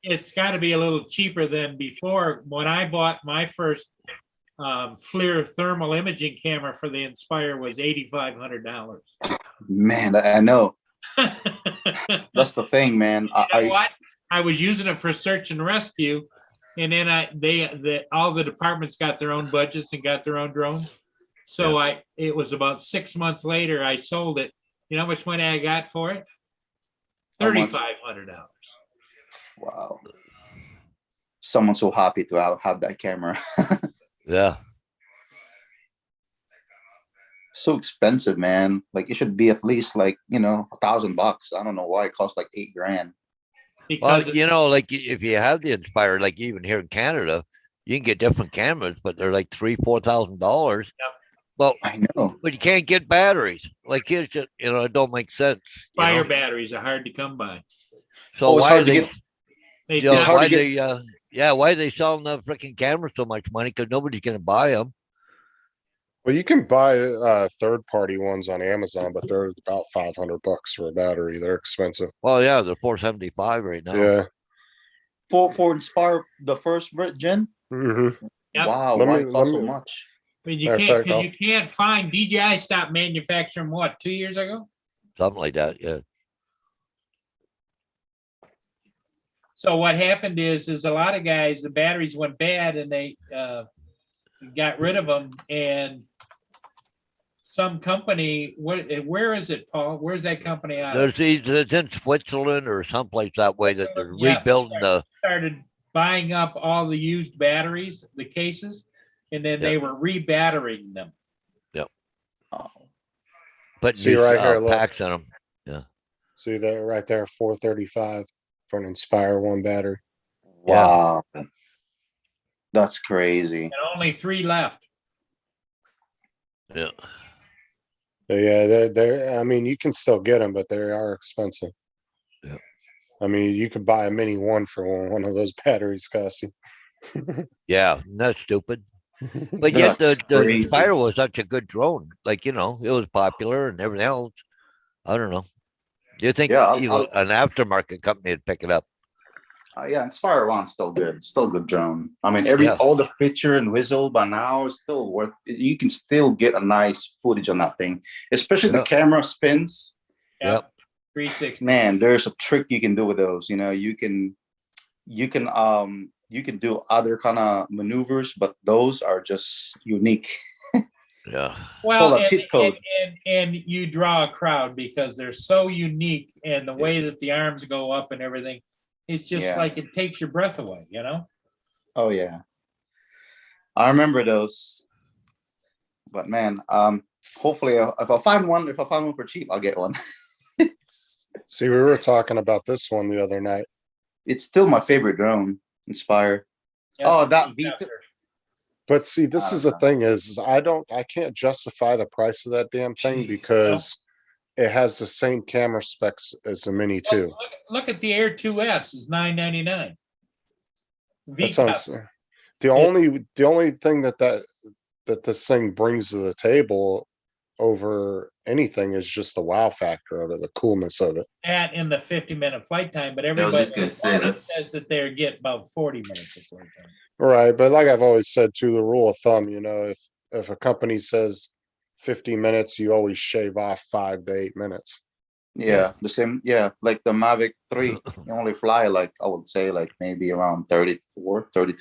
It's got to be a little cheaper than before. When I bought my first FLIR thermal imaging camera for the Inspire was $8,500. Man, I know. That's the thing, man. You know what? I was using it for search and rescue, and then all the departments got their own budgets and got their own drones. So it was about 6 months later I sold it. You know how much money I got for it? How much? $3,500. Wow. Someone's so happy to have that camera. Yeah. So expensive, man. Like it should be at least like, $1,000. I don't know why it costs like $8,000. Well, Because like if you have the Inspire, like even here in Canada, you can get different cameras, but they're like $3,000-$4,000. Yep. Well, I know. but you can't get batteries. Like it's just, it don't make sense. fire batteries are hard to come by. So Oh, it's why hard are to they? get- They You know, It's sell- hard why to get- they? Why are they selling the freaking cameras so much money? Because nobody's gonna buy them. well, you can buy third-party ones on Amazon, but they're about $500 for a battery. They're expensive. Well, yeah, they're 475 right now. Yeah. For Inspire, the first gen? hmm Yep. Wow, Let why me- it cost let so me- much? I mean, you Matter of can't fact, because you can't find DJI stopped manufacturing what 2 years ago. Something like that. Yeah. So what happened is a lot of guys, the batteries went bad and they got rid of them. And some company, where is it, Paul? Where's that company out of? It's in Switzerland or someplace that way that they're Yeah. rebuilding the. Started buying up all the used batteries, the cases, and then they were rebattering them. Oh, Putting See new right here, look. packs in them. See that right there, 435 for an Inspire 1 battery. wow. That's crazy. And only 3 left. Yeah. Yeah, they're. I mean, you can still get them, but they are expensive. Yeah. I mean, you could buy a mini one for one of those batteries cost you. Yeah, that's stupid. But yet That's the crazy. Inspire was such a good drone. Like, it was popular and everything else. I don't know. Do you think Yeah, an aftermarket company would pick it up? Yeah, Inspire One's still good. Still good drone. I mean, Yeah. all the feature and whistle by now is still worth. You can still get a nice footage on that thing, especially Yeah. the camera spins. Yep. 360. Man, there's a trick you can do with those. You can do other kind of maneuvers, but those are just unique. Yeah. Well, Hold up, cheat code. and you draw a crowd because they're so unique, and the way that the arms go up and everything, it's just Yeah. like it takes your breath away. Oh yeah, I remember those. But man, hopefully if I find one for cheap, I'll get one. See, we were talking about this one the other night. It's still my favorite drone, Inspire. Oh, that V2. But see, I this is don't the know. thing is I can't justify the price of that damn thing Jeez. because it has the same camera specs as the Mini Well, 2. look at the Air 2S is $9.99. That's what I'm VCAP, saying. The only thing that this thing brings to the table over anything is just the wow factor of it, the coolness of it. at in the 50-minute flight time, but was everybody just gonna say, that's- says that they get about 40 minutes of flight time. Right, but like I've always said too, the rule of thumb, if a company says 50 minutes, you always shave off 5 to 8 minutes. Yeah, the same. Yeah, like the Mavic 3, you only fly like, I would say like maybe around 34, 30.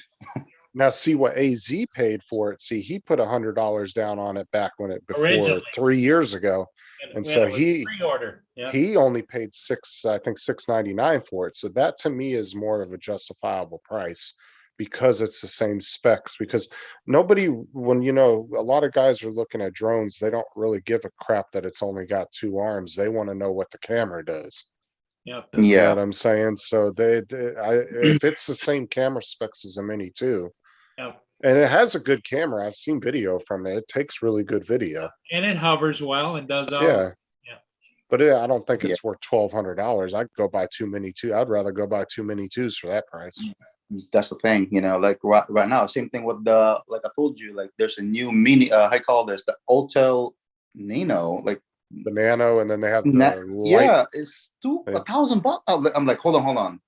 Now see what AZ paid for it. See, he put $100 down on it back before Originally. 3 years ago. And when so it was he- pre-order, yeah. He only paid $699 for it. So that to me is more of a justifiable price because it's the same specs. Because nobody, when a lot of guys are looking at drones, they don't really give a crap that it's only got 2 arms. They want to know what the camera does. Yep. You know Yeah, what I'm saying? So if it's the same camera specs as a Mini 2, Yep. and it has a good camera, I've seen video from it. It takes really good video. And it hovers well and does all. Yeah. Yeah. But I don't think Yeah. it's worth $1,200. I'd go buy 2 Mini 2. I'd rather go buy 2 Mini 2s for that price. that's the thing, like right now, same thing with like I told you, like there's a new mini, I call this the Autel Nano, like The Nano, and then they have the light. yeah, it's Yeah. $1,000. I'm like, hold on,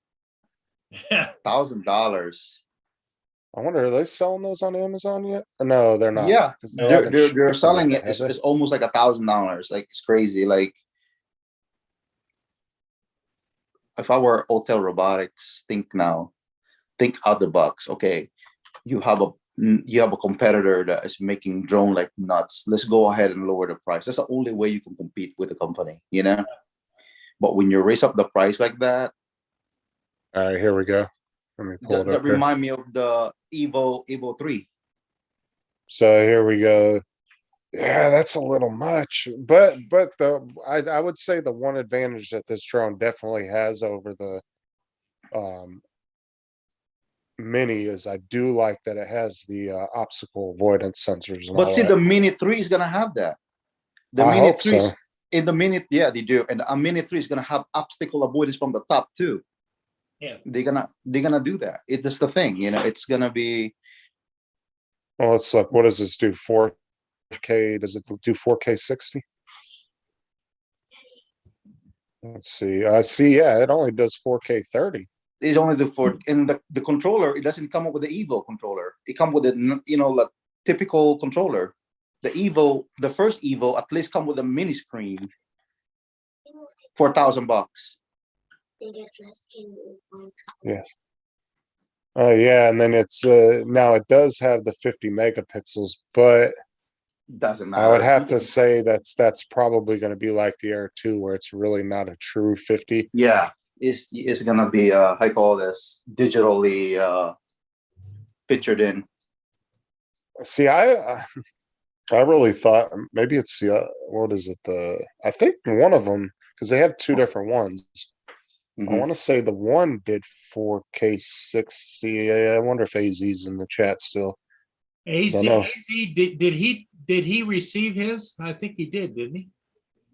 $1,000. I wonder, are they selling those on Amazon yet? No, they're not. Yeah, 'cause they haven't they're shipped selling yet, it. have they? It's almost like $1,000. Like it's crazy. Like if I were Autel Robotics, think out the box. Okay, you have a competitor that is making drone like nuts. Let's go ahead and lower the price. That's the only way you can compete with the company, But when you raise up the price like that, All right, here we go. Let me pull it that up here. remind me of the Evo 3. So here we go. Yeah, that's a little much, but I would say the one advantage that this drone definitely has over the Mini is I do like that it has the obstacle avoidance sensors and But all see, that. the Mini 3 is gonna have that. The I Mini hope 3 so. in the Mini, yeah, they do. And a Mini 3 is gonna have obstacle avoidance from the top too. Yeah. They're gonna do that. It's the thing, it's gonna be Well, let's look. What does this do? 4K? Does it do 4K 60? Let's see. I see. Yeah, it only does 4K 30. it's only for in the controller, it doesn't come up with the Evo controller. It comes with the typical controller. The Evo, the first Evo, at least come with a mini screen for $1,000. Yes. Oh yeah, and then it's now it does have the 50 megapixels, but Doesn't matter. I would have to say that's probably going to be like the Air 2, where it's really not a true 50. Yeah, it's gonna be how you call this, digitally pictured in. See, I really thought maybe it's the what is it? I think one of them, because they have 2 different ones. I Mhm. want to say the one did 4K 60. I wonder if AZ's in the chat still. AZ, know. did he receive his? I think he did, didn't he?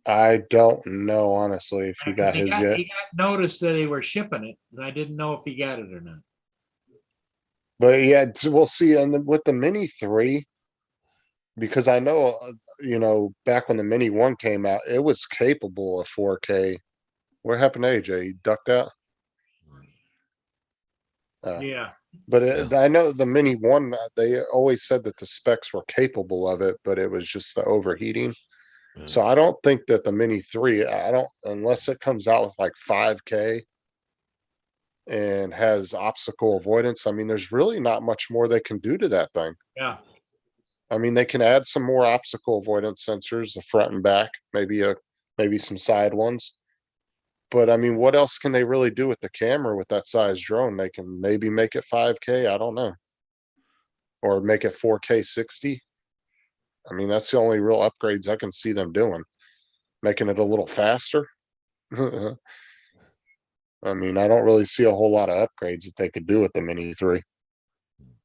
I don't know honestly if he 'Cause got his yet. he got notice that they were shipping it, and I didn't know if he got it or not. But yeah, we'll see. And then with the Mini 3, because I know, back when the Mini 1 came out, it was capable of 4K. What happened to AJ? He ducked out. Yeah. But I know the Mini 1, they always said that the specs were capable of it, but it was just the overheating. So I don't think that the Mini 3, unless it comes out with like 5K and has obstacle avoidance. I mean, there's really not much more they can do to that thing. Yeah. I mean, they can add some more obstacle avoidance sensors, the front and back, maybe some side ones. But I mean, what else can they really do with the camera with that size drone? They can maybe make it 5K, I don't know. Or make it 4K 60. I mean, that's the only real upgrades I can see them doing. Making it a little faster. I mean, I don't really see a whole lot of upgrades that they could do with the Mini 3.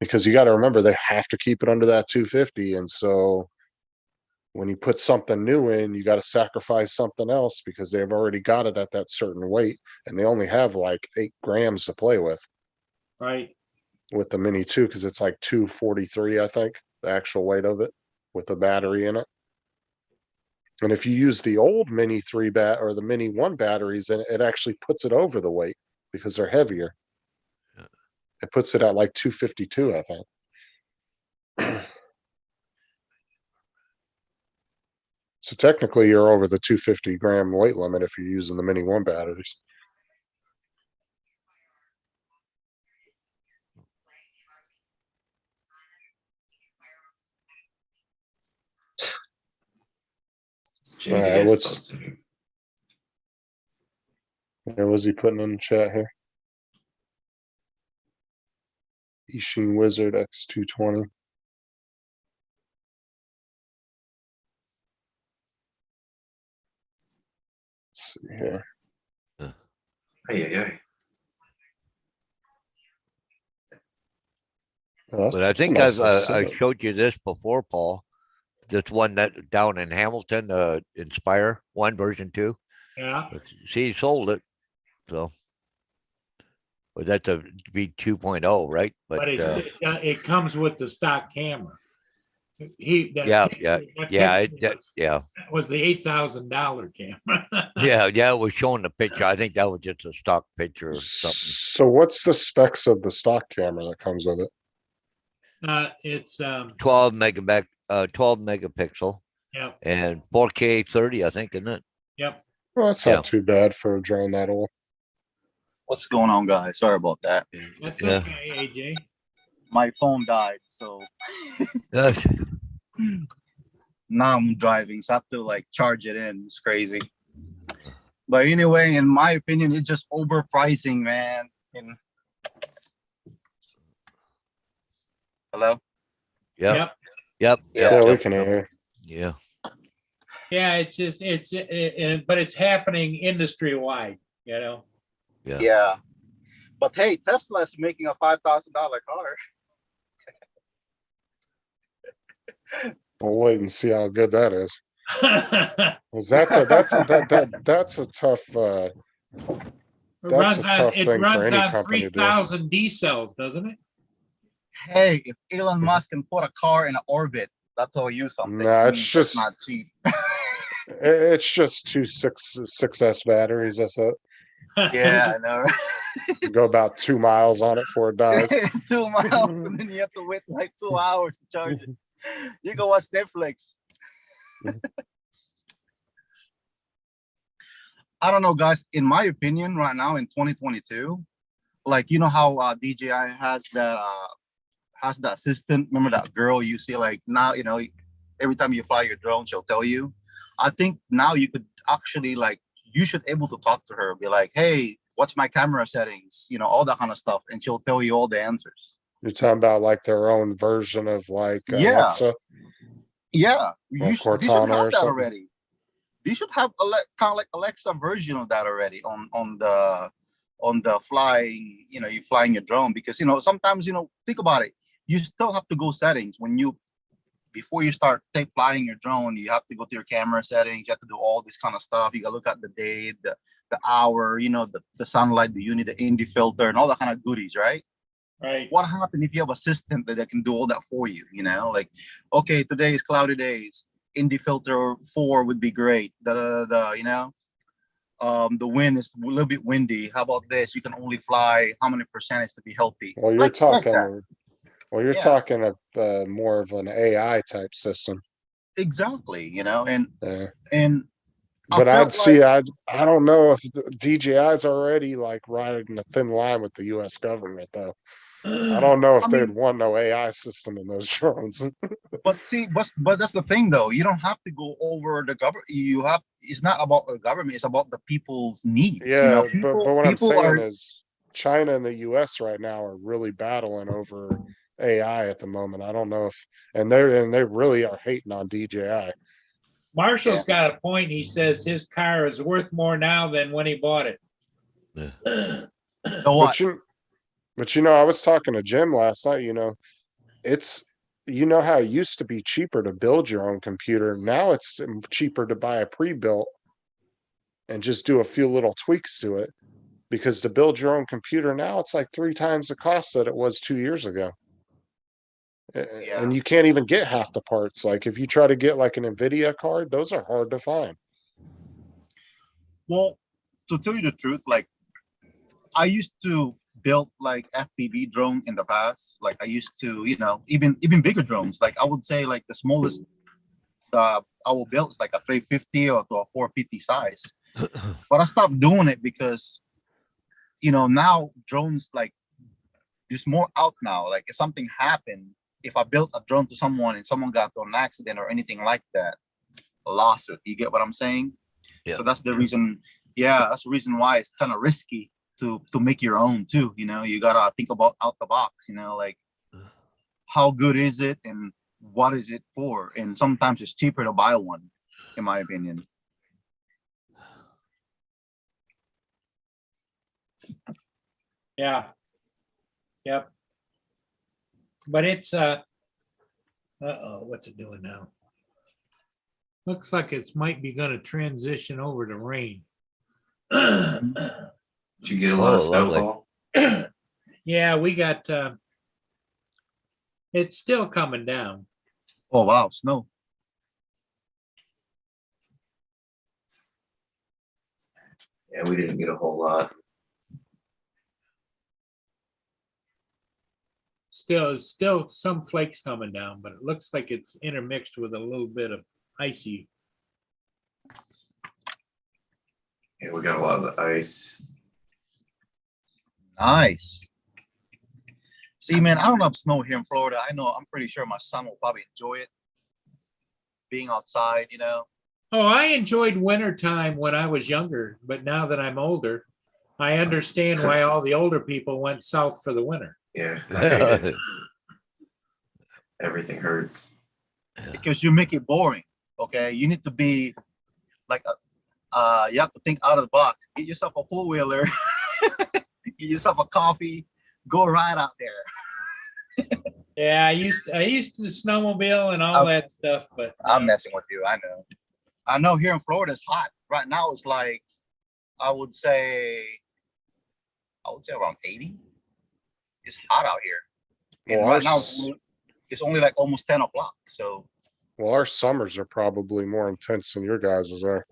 Because you gotta remember, they have to keep it under that 250, and so when you put something new in, you gotta sacrifice something else because they've already got it at that certain weight, and they only have like 8 grams to play with Right, the Mini 2, because it's like 243, I think, the actual weight of it with the battery in it. And if you use the old Mini 3 or the Mini 1 batteries, then it actually puts it over the weight because they're heavier. It puts it at like 252, I think. So technically you're over the 250 gram weight limit if you're using the Mini 1 batteries. It's Alright, JDS what's- supposed to do. Yeah, was he putting in the chat here? Ishin Wizard X220. Let's see here. Hey. Oh, But I that's a think nice I setup. showed you this before, Paul. This one that down in Hamilton, Inspire 1 version 2. yeah. But see, he sold it. So, but that's a V2.0, right? But But it comes with the stock camera. That yeah, picture yeah, was the $8,000 camera. yeah. It was showing the picture. I think that was just a stock picture or something. So what's the specs of the stock camera that comes with it? It's 12 megapixel yep, and 4K 30, I think, isn't it? yep. Well, that's Yeah. not too bad for a drone that old. What's going on, guys? Sorry about that. That's Yeah. okay, AJ. My phone died, so now I'm driving, so I have to like charge it in. It's crazy. But anyway, in my opinion, it's just overpricing, man. Hello? Yep. Yep. Yeah, we Yep. can hear. Yeah. Yeah, it's just but it's happening industry wide, Yeah. But hey, Tesla's making a $5,000 car. We'll wait and see how good that is. It 'Cause that's a tough runs tough thing for runs any on company to do. 3,000 D cells, doesn't it? Hey, if Elon Musk can put a car in an orbit, that'll tell you something. Nah, it's That's just- not cheap. It's just 2 6S batteries. That's it. Yeah, I know. You go about 2 miles on it before it dies. 2 miles, and then you have to wait like 2 hours to charge it. You go watch Netflix. I don't know, guys. In my opinion, right now in 2022, like you know how DJI has the assistant. Remember that girl you see? Like now, every time you fly your drone, she'll tell you. I think now you could actually like you should able to talk to her, be like, hey, what's my camera settings? All that kind of stuff, and she'll tell you all the answers. You're talking about like their own version of like Yeah. Alexa. Yeah, Or they should Cortana have or that something. already. They should have kind of like Alexa version of that already on the flying. You flying your drone because sometimes think about it. You still have to go settings before you start flying your drone. You have to go to your camera settings. You have to do all this kind of stuff. You gotta look at the day, the hour, the sunlight, the unit, the ND filter, and all that kind of goodies, right? Right. What happens if you have an assistant that can do all that for you? Like, okay, today is cloudy days. ND filter 4 would be great. The wind is a little bit windy. How about this? You can only fly how many percentage to be healthy? Well, you're Like talking. that. You're Yeah. talking more of an AI type system. Exactly. And Yeah. I But I'd felt see. like- I don't know if the DJI's already like riding a thin line with the U.S. government though. I don't know if I they'd mean- want no AI system in those drones. But see, but that's the thing though. You don't have to go over the government. It's not about the government. It's about the people's needs. Yeah, People, but what I'm people saying are is China and the US right now are really battling over AI at the moment. I don't know if, and they really are hating on DJI. Marshall's got a point. He says his car is worth more now than when he bought it. So what? But I was talking to Jim last night, it's, how it used to be cheaper to build your own computer. Now it's cheaper to buy a pre-built and just do a few little tweaks to it, because to build your own computer now, it's like 3 times the cost that it was 2 years ago. And you can't even get half the parts. Like if you try to get like an NVIDIA card, those are hard to find. Well, to tell you the truth, like I used to build like FPV drone in the past. Like I used to, even bigger drones. Like I would say like the smallest I will build is like a 350 or to a 450 size. But I stopped doing it because, now drones, like there's more out now. Like if something happened, if I built a drone to someone and someone got to an accident or anything like that, a lawsuit. You get what I'm saying? Yeah. So that's the reason. Yeah, that's the reason why it's kind of risky to make your own too. You gotta think about out the box. Like how good is it and what is it for? And sometimes it's cheaper to buy one, in my opinion. Yeah. Yep. But it's uh-oh, what's it doing now? Looks like it's might be gonna transition over to rain. Did you get a lot Oh, of snow, lovely. Paul? Yeah, we got it's still coming down. Oh wow, snow. Yeah, we didn't get a whole lot. Still some flakes coming down, but it looks like it's intermixed with a little bit of icy. Yeah, we got a lot of the ice. Nice. See, man, I don't have snow here in Florida. I'm pretty sure my son will probably enjoy it. Being outside, Oh, I enjoyed wintertime when I was younger, but now that I'm older, I understand why all the older people went south for the winter. Yeah, I hate it. Everything hurts. because you make it boring. Okay, you need to be like you have to think out of the box. Get yourself a four-wheeler, get yourself a coffee, go ride out there. Yeah, I used to snowmobile and all that stuff, but I'm messing with you. I know here in Florida it's hot. Right now it's like I would say around 80. It's hot out here. And Well, right now it's only like almost 10 o'clock. So Well, our summers are probably more intense than your guys' are.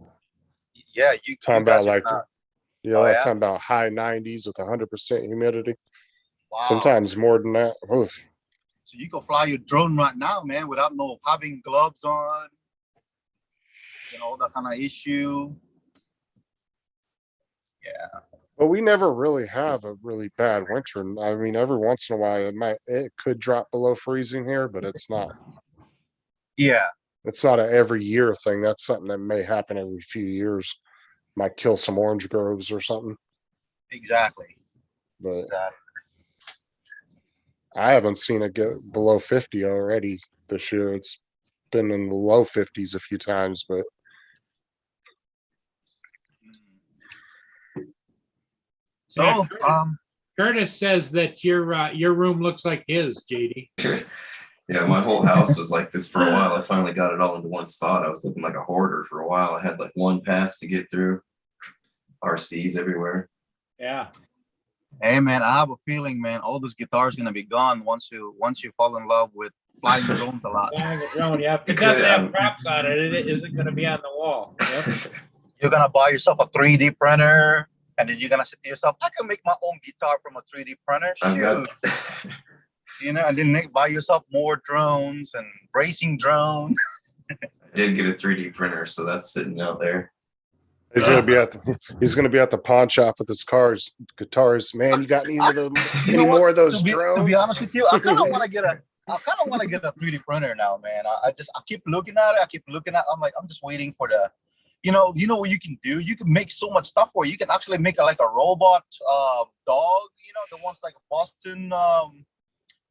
yeah, you Talking guys about are like, not- yeah, Oh, like yeah? talking about high 90s with 100% humidity. wow. Sometimes more than that. Oof. So you can fly your drone right now, man, without having gloves on, that kind of issue. Yeah. But we never really have a really bad winter. I mean, every once in a while it could drop below freezing here, but it's not. Yeah. It's not a every year thing. That's something that may happen every few years. Might kill some orange groves or something. Exactly. But Exactly. I haven't seen it get below 50 already this year. It's been in the low 50s a few times, but So, Yeah, Curtis says that your room looks like his, JD. Yeah, my whole house was like this for a while. I finally got it all into one spot. I was looking like a hoarder for a while. I had like one path to get through. RCs everywhere. Yeah. hey, man, I have a feeling, man, all those guitars gonna be gone once you fall in love with flying drones a lot. Flying a drone, yeah. If it It doesn't could, have props on it, it isn't going to be on the wall. Yep. You're gonna buy yourself a 3D printer, and then you're gonna say to yourself, I can make my own guitar from a 3D printer. I've got Shoot. And then buy yourself more drones and racing drones. I did get a 3D printer, so that's sitting out there. he's gonna be at the pawn shop with his guitars. Man, you got any of them? You Any know what? more of those To be drones? honest with you, I kind of want to get a 3D printer now, man. I keep looking at it. I'm like, I'm just waiting for the, you know what you can do? You can make so much stuff where you can actually make like a robot dog, the ones like Boston,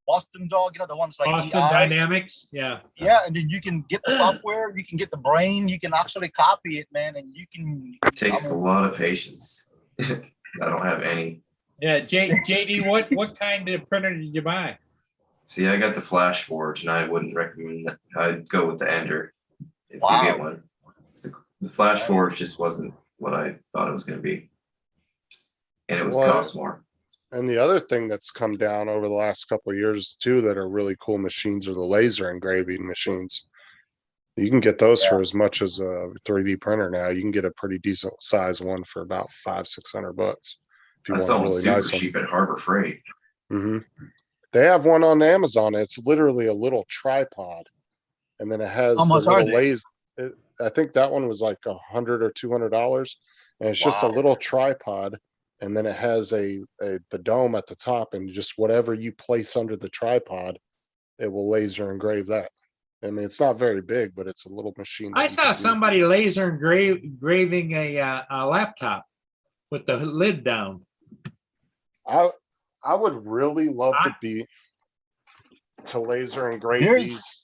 Boston Dog, the ones like Boston DI. Dynamics, yeah. Yeah, and then you can get the software, you can get the brain, you can actually copy it, man, and you can. It takes a lot of patience. I don't have any. Yeah, JD, what kind of printer did you buy? See, I got the Flash Forge, and I wouldn't recommend that. I'd go with the Ender if Wow. you get one. 'Cause The Flash Forge just wasn't what I thought it was going to be, and it was Well, cost more. And the other thing that's come down over the last couple of years too, that are really cool machines, are the laser engraving machines. You can get those for as much as a 3D printer now. You can get a pretty decent size one for about $500-600 if you I want saw a one really super nice one. cheap at Harbor Freight. They have one on Amazon. It's literally a little tripod, and then it has How the much are little they? laser. I think that one was like $100 or $200, and it's just a Wow. little tripod, and then it has the dome at the top, and just whatever you place under the tripod, it will laser engrave that. I mean, it's not very big, but it's a little machine. that I you saw can do. somebody laser engraving a laptop with the lid down. I would really love to laser engrave There's- these.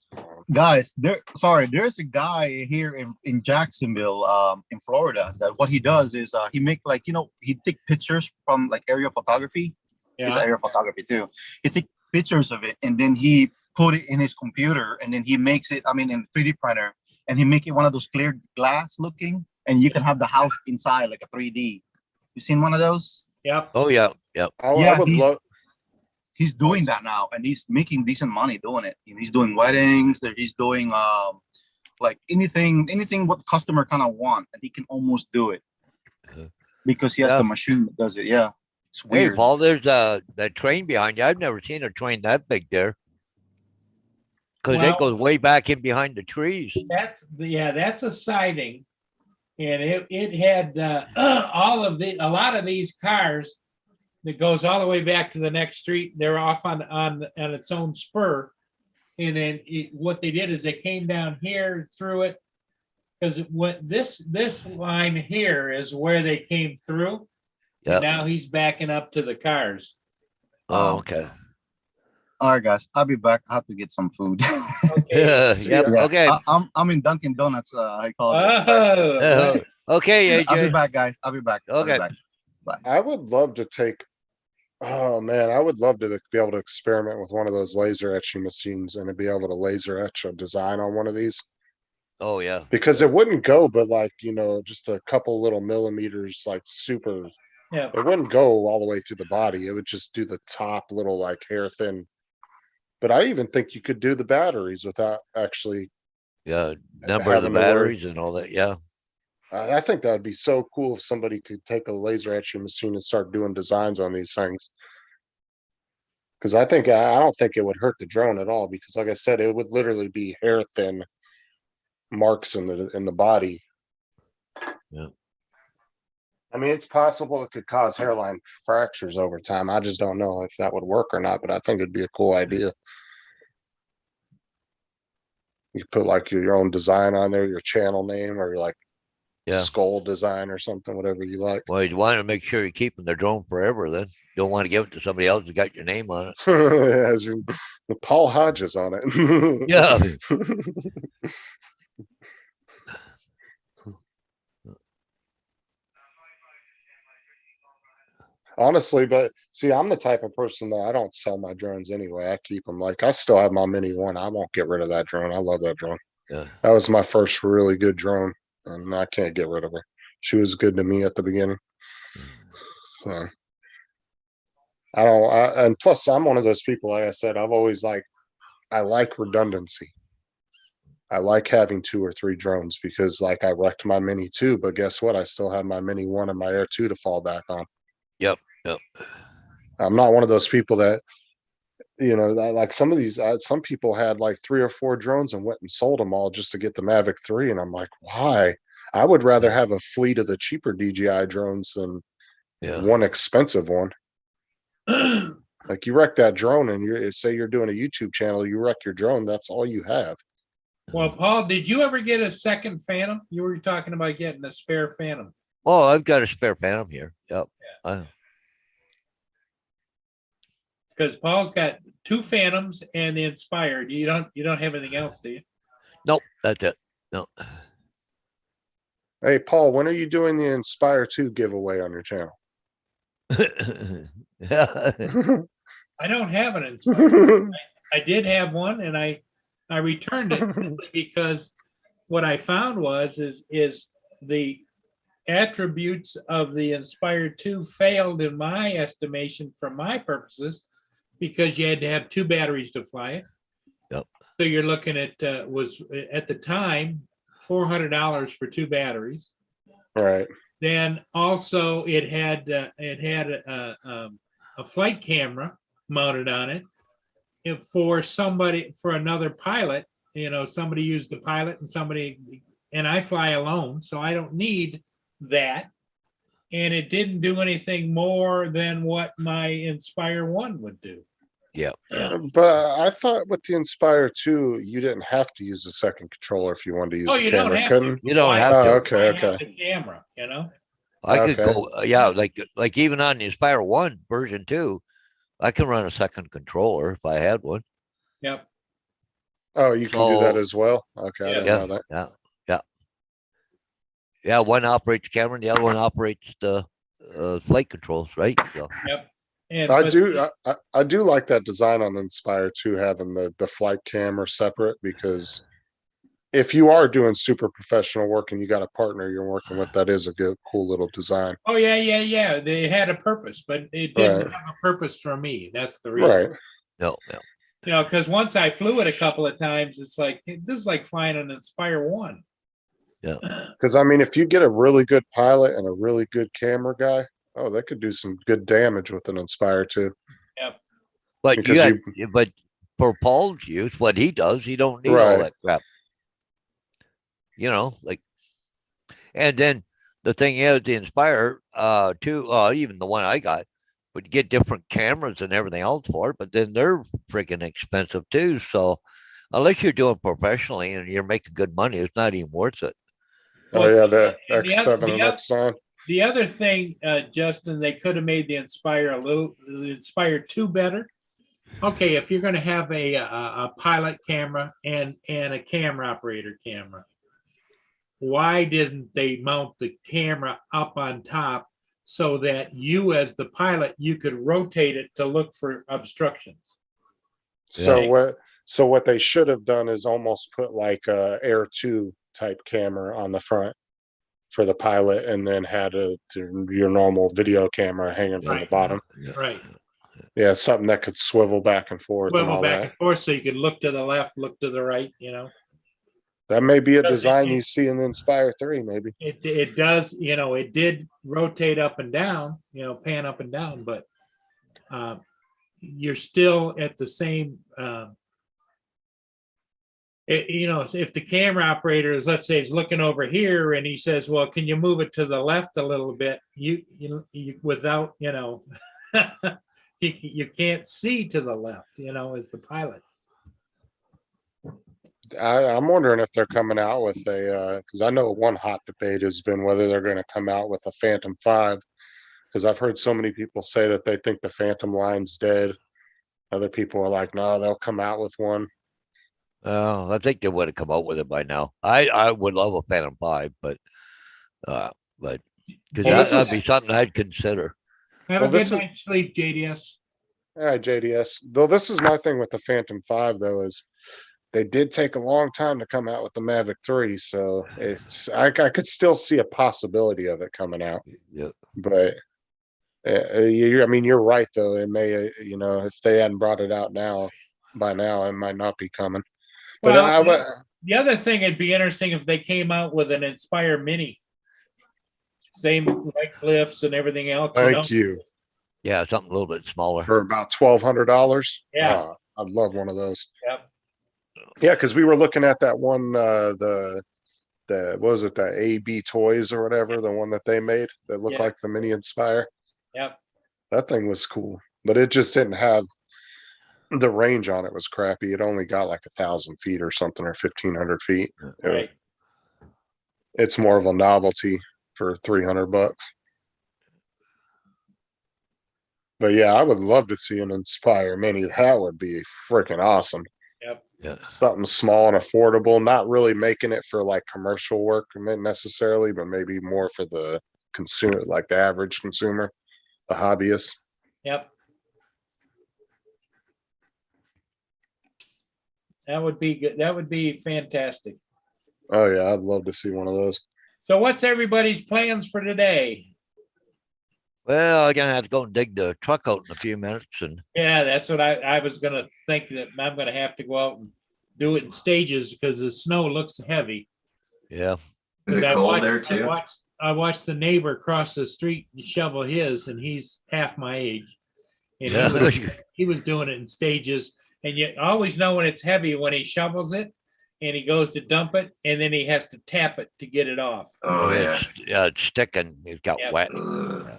Guys, there's a guy here in Jacksonville, in Florida, that what he does is he make like, he take pictures from like aerial photography. He's Yeah, aerial photography too. He take pictures of it and then he put it in his computer and then he makes it, in 3D printer, and he make it one of those clear glass looking, and you can have the house inside like a 3D. You seen one of those? yep. Oh yeah, yeah. I Yeah, would love. He's doing that now, and he's making decent money doing it. He's doing weddings. He's doing like anything what the customer kind of want, and he can almost do it because he has Yeah. the machine that does it. Yeah, it's Hey, weird. Paul, there's that train behind you. I've never seen a train that big there. Because Well- it goes way back in behind the trees. That's a siding. And it had a lot of these cars that goes all the way back to the next street. They're off on its own spur. And then what they did is they came down here through it. Because what this line here is where they came through. Yeah. And now he's backing up to the cars. Oh, okay. All right, guys, I'll be back. I have to get some food. Yeah, See yep, ya. okay. I'm in Dunkin' Donuts. I call it. Oh, Okay, I'll be AJ. back, guys. I'll be back. I'll be Okay. back. I would love to take. Oh man, I would love to be able to experiment with one of those laser etching machines and to be able to laser etch a design on one of these, Oh, yeah. because it wouldn't go, but like, just a couple little millimeters, like super. yeah. It wouldn't go all the way through the body. It would just do the top little like hair thin. But I even think you could do the batteries without actually. Yeah. Number of the having to worry. batteries and all that. Yeah. I think that would be so cool if somebody could take a laser etching machine and start doing designs on these things. Because I don't think it would hurt the drone at all. Because like I said, it would literally be hair thin marks in the body. Yeah. I mean, it's possible it could cause hairline fractures over time. I just don't know if that would work or not. But I think it'd be a cool idea. You put like your own design on there, your channel name, or like Yeah. skull design or something, whatever you like. Well, you want to make sure you're keeping the drone forever then. Don't want to give it to somebody else who got your name on it. Has Paul Hodges on it. Yeah. Honestly, but see, I'm the type of person that I don't sell my drones anyway. I keep them. Like I still have my Mini One. I won't get rid of that drone. I love that drone. Yeah. That was my first really good drone, and I can't get rid of her. She was good to me at the beginning. So and plus I'm one of those people, like I said, I like redundancy. I like having 2 or 3 drones because like I wrecked my Mini 2, but guess what? I still have my Mini 1 and my Air 2 to fall back on. Yep. Yep. I'm not one of those people that, like some of these, some people had like 3 or 4 drones and went and sold them all just to get the Mavic 3. And I'm like, why? I would rather have a fleet of the cheaper DJI drones than Yeah. one expensive one. Like you wreck that drone and say you're doing a YouTube channel, you wreck your drone. That's all you have. Well, Paul, did you ever get a second Phantom? You were talking about getting a spare Phantom. Oh, I've got a spare Phantom here. Yep. Because Paul's got two Phantoms and the Inspire. You don't have anything else, do you? Nope, that's it. No. Hey, Paul, when are you doing the Inspire 2 giveaway on your channel? I don't have an Inspire. I did have one, and I returned it simply because what I found is the attributes of the Inspire 2 failed in my estimation for my purposes because you had to have two batteries to fly it. Yep. So you're looking at was at the time $400 for two batteries. Right. Then also it had a flight camera mounted on it. If for another pilot, somebody used the pilot and I fly alone, so I don't need that. And it didn't do anything more than what my Inspire 1 would do. Yeah. But I thought with the Inspire 2, you didn't have to use the second controller if you wanted to use Oh, the you don't camera, have couldn't? to. You don't Why- have Oh, to. okay, why have okay. The camera, I could Okay. go, yeah, like even on the Inspire 1 version 2, I can run a second controller if I had one. Yep. Oh, you can do that So- as well? Okay, I Yeah. didn't Yeah, know that. yeah. One operates the camera and the other one operates the flight controls, right? So, Yep. And I but- do, I do like that design on the Inspire 2, having the flight camera separate, because if you are doing super professional work and you got a partner you're working with, that is a good, cool little design. Oh, yeah. They had a purpose, but it didn't Right. have a purpose for me. That's the reason. Right. no. Because once I flew it a couple of times, it's like, this is like flying an Inspire 1. Because I mean, if you get a really good pilot and a really good camera guy, oh, they could do some good damage with an Inspire 2. But Because but for Paul's use, what he does, he don't need all Right. that crap. Like, and then the thing is, the Inspire 2, even the one I got, would get different cameras and everything else for it, but then they're freaking expensive too. So unless you're doing professionally and you're making good money, it's not even worth it. Oh Well, yeah, see, the and the X7 other- and X9. The other thing, Justin, they could have made the Inspire 2 better. Okay, if you're going to have a pilot camera and a camera operator camera, why didn't they mount the camera up on top so that you, as the pilot, you could rotate it to look for obstructions? So Right. what they should have done is almost put like a Air 2 type camera on the front for the pilot, and then had your normal video camera hanging from the Right. bottom. Right. Yeah, something that could swivel back and forth and Swivel all back that. and forth so you could look to the left, look to the right, That may be a Does it- design you see in the Inspire 3, maybe. It does, it did rotate up and down, pan up and down, but you're still at the same, if the camera operator is, let's say, is looking over here and he says, well, can you move it to the left a little bit? You without, you can't see to the left, as the pilot. I'm wondering if they're coming out with because I know one hot debate has been whether they're going to come out with a Phantom 5, because I've heard so many people say that they think the Phantom line's dead. Other people are like, no, they'll come out with one. I think they would have come out with it by now. I would love a Phantom 5, but because Well, this that'd is- be something I'd consider. Have Well, a good this is- night's sleep, JDS. All right, JDS. Though this is my thing with the Phantom 5, though, is they did take a long time to come out with the Mavic 3, so I could still see a possibility of it coming out. Yeah. But I mean, you're right, though. It may, if they hadn't brought it out by now, it might not be coming. But Well, the other thing, it'd be interesting if they came out with an Inspire Mini. Same like cliffs and everything else. thank you Yeah, something a little bit smaller. for about $1,200. Yeah. I'd love one of those. Yep. Yeah, because we were looking at that one, the what was it, the AB Toys or whatever, the one that they made that looked Yeah. like the Mini Inspire. Yep. That thing was cool, but it just didn't have the range on it. Was crappy. It only got like 1,000 feet or something, or 1,500 feet. Right. It's more of a novelty for $300. But yeah, I would love to see an Inspire Mini. That would be freaking awesome. Yep. Yeah. Something small and affordable, not really making it for like commercial work necessarily, but maybe more for the consumer, like the average consumer, the hobbyist. Yep. That would be good. That would be fantastic. Oh yeah, I'd love to see one of those. So what's everybody's plans for today? Well, I'm gonna have to go and dig the truck out in a few minutes, and Yeah, that's what I was gonna think, that I'm gonna have to go out and do it in stages because the snow looks heavy. yeah, Is it I cold watched- there too? I watched the neighbor across the street shovel his, and he's half my age. And yeah, he was doing it in stages, and you always know when it's heavy when he shovels it and he goes to dump it, and then he has to tap it to get it off. Oh, yeah. it's sticking. It got Yeah. wet, Ugh.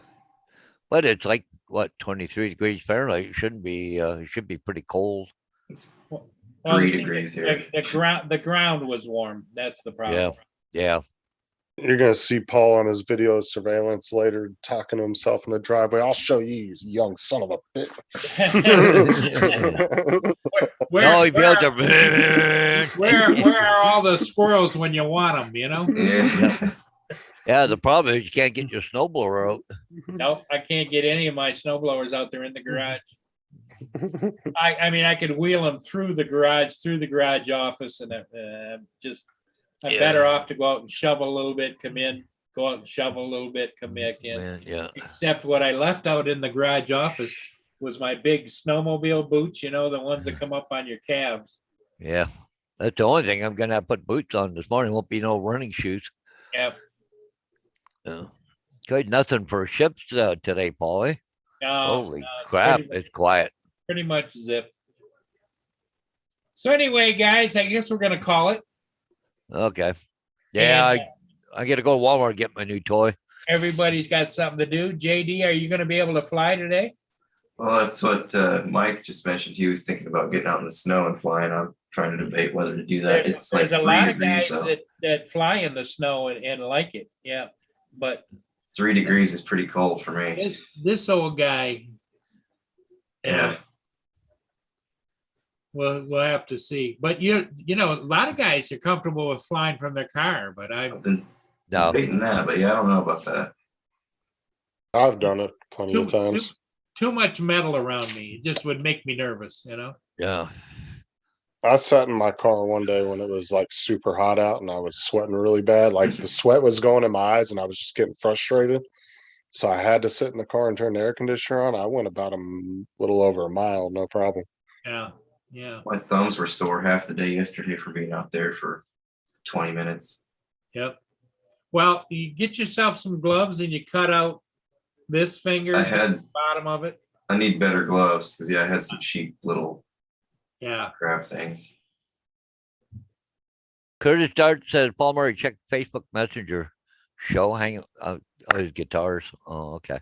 but it's like what 23 degrees Fahrenheit. It shouldn't be. It should be pretty cold. It's Well, 3 see, degrees here. The ground was warm. That's the problem. Yeah, You're gonna see Paul on his video surveillance later talking to himself in the driveway. I'll show you, you young son of a bitch. Where, no, he where, built a. where are all the squirrels when you want them, you know? Yeah. Yeah, the problem is you can't get your snowblower out. Nope, I can't get any of my snow blowers out there in the garage. I mean, I could wheel them through the garage office, and I'm Yeah. better off to go out and shovel a little bit, come in, go out and shovel a little bit, come back in. Man, yeah, Except what I left out in the garage office was my big snowmobile boots, you know, the ones that come up on your calves. yeah. That's the only thing I'm gonna have to put boots on this morning. Won't be no running shoes. Yeah, Good, nothing for ships today, Paulie. no, Holy no, it's crap, pretty- it's quiet. pretty much zip. So anyway, guys, I guess we're gonna call it. Okay. Yeah, And, I gotta go to Walmart and get my new toy. everybody's got something to do. JD, are you gonna be able to fly today? Well, that's what Mike just mentioned. He was thinking about getting out in the snow and flying. I'm trying to debate whether to do that. It's like There's a 3 lot of degrees guys though. that fly in the snow and like it. Yeah, but 3 degrees is pretty cold for me. this old guy. Yeah. We'll have to see. But you know, a lot of guys are comfortable with flying from their car, but I've been No, debating that, but yeah, I don't know about that. I've done it plenty of times. too much metal around me. It just would make me nervous, you know? yeah. I sat in my car one day when it was like super hot out and I was sweating really bad. Like the sweat was going in my eyes and I was just getting frustrated. So I had to sit in the car and turn the air conditioner on. I went about little over a mile, no problem. Yeah, yeah, My thumbs were sore half the day yesterday for being out there for 20 minutes. yep. Well, you get yourself some gloves and you cut out this finger, I bottom of it. need better gloves because yeah, I had some cheap little Yeah. crap things. Curtis Dart says Paul Murray check Facebook Messenger show hang his guitars. Oh, okay.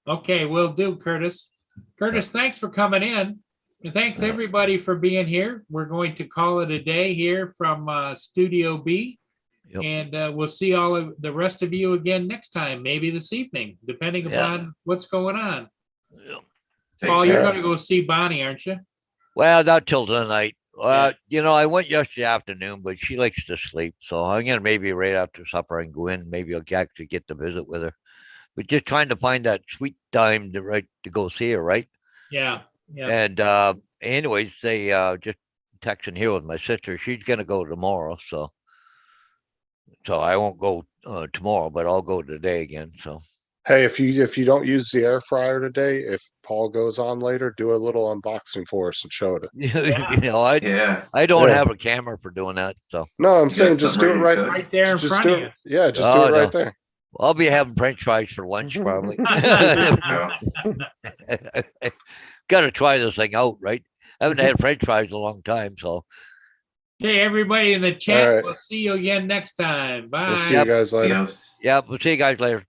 Okay, will do, Curtis. Curtis, thanks for coming in. And thanks Yeah. everybody for being here. We're going to call it a day here from Studio B. Yep. And we'll see all of the rest of you again next time, maybe this evening, depending Yeah. upon what's going on. Yeah. Take Paul, you're care. gonna go see Bonnie, aren't you? Well, not till tonight. I went yesterday afternoon, but she likes to sleep. So I'm gonna maybe right after supper and go in. Maybe I'll actually get to visit with her. But just trying to find that sweet time to go see her, right? Yeah, yeah. And anyways, they just texting here with my sister. She's gonna go tomorrow, so I won't go tomorrow, but I'll go today again. So Hey, if you don't use the air fryer today, if Paul goes on later, do a little unboxing for us and show it. Yeah. I don't Yeah. have a camera for doing that, so No, I'm You saying got just do it something ready to right. cook? Right there in Just front do of it. you. Yeah, just do Oh, it no. right there. I'll be having French fries for lunch probably. Yeah. Got to try this thing out, right? I haven't had French fries in a long time, so Okay, everybody in the chat, All right. we'll see you again next time. Bye. We'll see you guys later. Adios. yeah, we'll see you guys later.